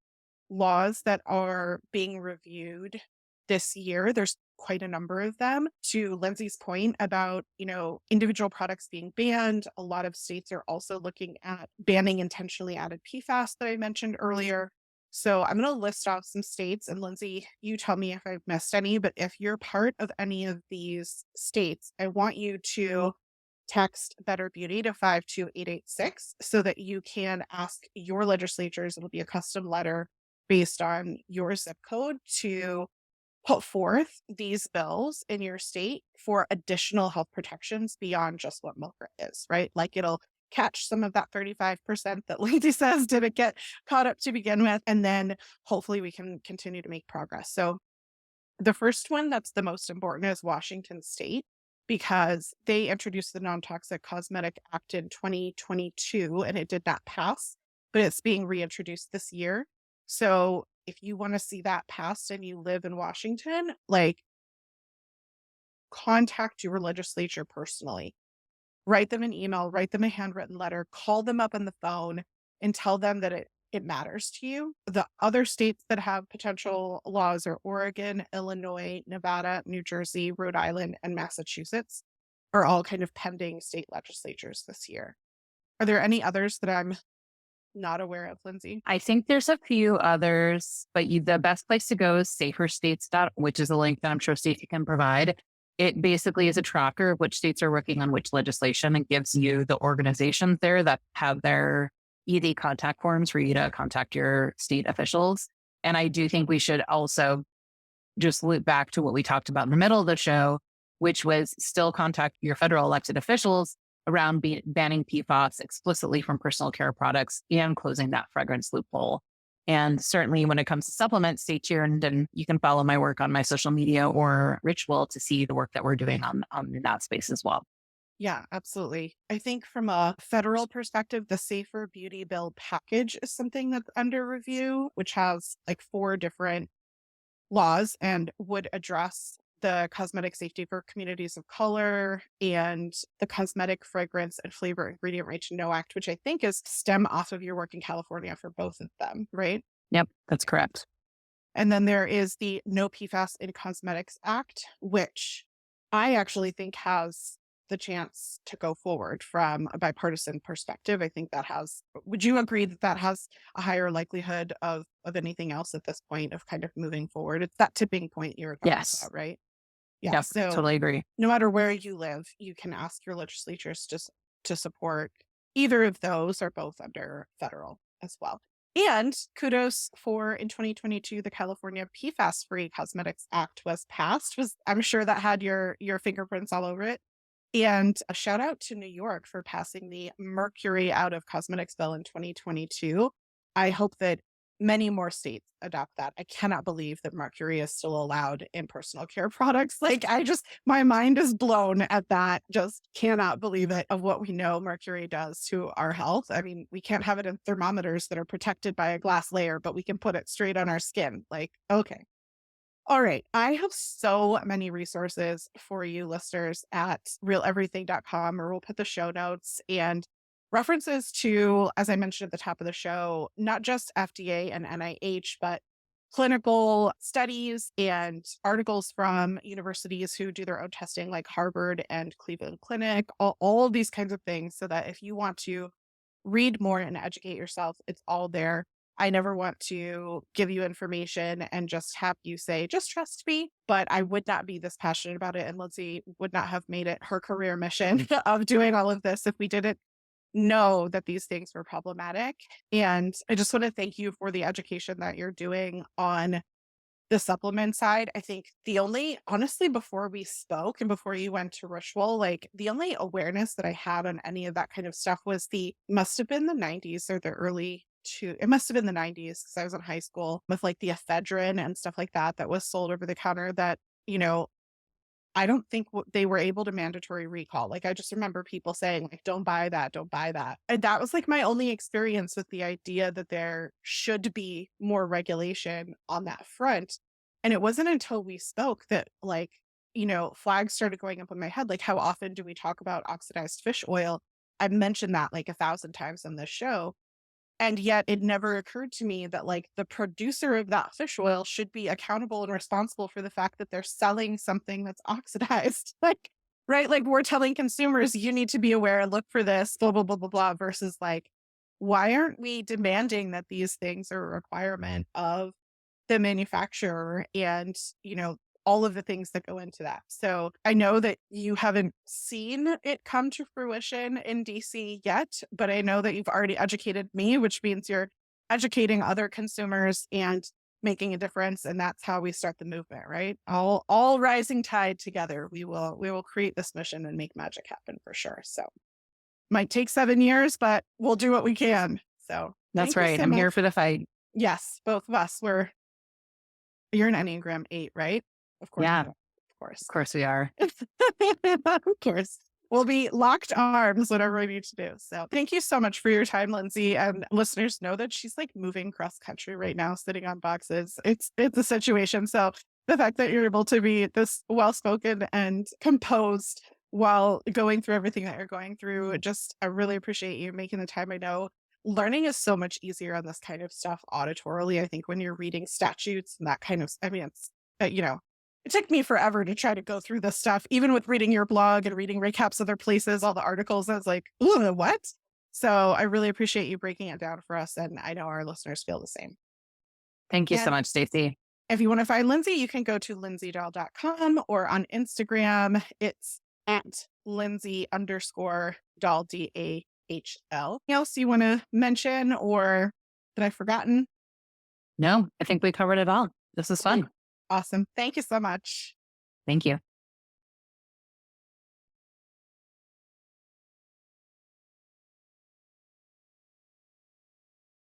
laws that are being reviewed this year, there's quite a number of them. To Lindsay's point about, individual products being banned, a lot of states are also looking at banning intentionally added PFAS that I mentioned earlier. So I'm going to list off some states, and Lindsay, you tell me if I've missed any, but if you're part of any of these states, I want you to text Better Beauty to 52886 so that you can ask your legislatures. It'll be a custom letter based on your zip code to put forth these bills in your state for additional health protections beyond just what MoCRA is, right? Like it'll catch some of that 35% that Lindsay says didn't get caught up to begin with. And then hopefully we can continue to make progress. So the first one that's the most important is Washington State, because they introduced the Non-Toxic Cosmetic Act in 2022 and it did not pass, but it's being reintroduced this year. So if you want to see that passed and you live in Washington, like, contact your legislature personally. Write them an email, write them a handwritten letter, call them up on the phone and tell them that it matters to you. The other states that have potential laws are Oregon, Illinois, Nevada, New Jersey, Rhode Island, and Massachusetts are all kind of pending state legislatures this year. Are there any others that I'm not aware of, Lindsay? I think there's a few others, but the best place to go is saferstates. Which is a link that I'm sure Stacey can provide. It basically is a tracker of which states are working on which legislation and gives you the organizations there that have their easy contact forms for you to contact your state officials. And I do think we should also just loop back to what we talked about in the middle of the show, which was still contact your federal elected officials around banning PFAS explicitly from personal care products and closing that fragrance loophole. And certainly when it comes to supplements, stay tuned, and you can follow my work on my social media or Ritual to see the work that we're doing on in that space as well. Yeah, absolutely. I think from a federal perspective, the Safer Beauty Bill package is something that's under review, which has like four different laws and would address the cosmetic safety for communities of color and the Cosmetic Fragrance and Flavor Ingredient Right to Know Act, which I think is stem off of your work in California for both of them, right? Yep, that's correct. And then there is the No PFAS in Cosmetics Act, which I actually think has the chance to go forward from a bipartisan perspective. I think that has, would you agree that that has a higher likelihood of anything else at this point of kind of moving forward? It's that tipping point you were talking Yes. about, right? Yeah. Yep. So Totally agree. no matter where you live, you can ask your legislatures just to support either of those or both under federal as well. And kudos for in 2022, the California PFAS Free Cosmetics Act was passed. Was I'm sure that had your fingerprints all over it. And a shout out to New York for passing the mercury out of cosmetics bill in 2022. I hope that many more states adopt that. I cannot believe that mercury is still allowed in personal care products. Like, my mind is blown at that. Just cannot believe it of what we know mercury does to our health. I mean, we can't have it in thermometers that are protected by a glass layer, but we can put it straight on our skin. Like, okay. All right. I have so many resources for you listeners at realeverything.com, or we'll put the show notes and references to, as I mentioned at the top of the show, not just FDA and NIH, but clinical studies and articles from universities who do their own testing, like Harvard and Cleveland Clinic, all of these kinds of things, so that if you want to read more and educate yourself, it's all there. I never want to give you information and just have you say, just trust me. But I would not be this passionate about it. And Lindsay would not have made it her career mission of doing all of this if we didn't know that these things were problematic. And I just want to thank you for the education that you're doing on the supplement side. I think the only, honestly, before we spoke and before you went to ritual, like the only awareness that I had on any of that kind of stuff was must have been the 90s or the it must have been the 90s because I was in high school with like the ephedrine and stuff like that that was sold over the counter that, you know, I don't think they were able to mandatory recall. Like, I just remember people saying, like, don't buy that, don't buy that. And that was like my only experience with the idea that there should be more regulation on that front. And it wasn't until we spoke that, like, flags started going up in my head. Like, how often do we talk about oxidized fish oil? I've mentioned that like 1,000 times on this show. And yet it never occurred to me that like the producer of that fish oil should be accountable and responsible for the fact that they're selling something that's oxidized. Like, right? Like, we're telling consumers, you need to be aware, look for this, blah, blah, blah, blah, blah, versus like, why aren't we demanding that these things are a requirement of the manufacturer and, all of the things that go into that. So I know that you haven't seen it come to fruition in DC yet, but I know that you've already educated me, which means you're educating other consumers and making a difference. And that's how we start the movement, right? All rising tide together. We will create this mission and make magic happen for sure. So might take 7 years, but we'll do what we can. So That's thank you right. so I'm much. here for the fight. Yes, both of us you're an Enneagram 8, right? Of course. Yeah, Of course. of course we are. Of course. We'll be locked arms, whatever we need to do. So thank you so much for your time, Lindsay. And listeners know that she's like moving cross country right now, sitting on boxes. It's a situation. So the fact that you're able to be this well spoken and composed while going through everything that you're going through, just I really appreciate you making the time. I know learning is so much easier on this kind of stuff auditorily. I think when you're reading statutes and that kind of, I mean, it's, it took me forever to try to go through this stuff, even with reading your blog and reading recaps other places, all the articles. I was like, ooh, what? So I really appreciate you breaking it down for us. And I know our listeners feel the same. Thank you so And much, Stacey. if you want to find Lindsay, you can go to lindsaydahl.com, or on Instagram, it's at Lindsay_Dahl, DAHL. Anything else you want to mention, or that I've forgotten? No, I think we covered it all. This was fun. Awesome. Thank you so much. Thank you.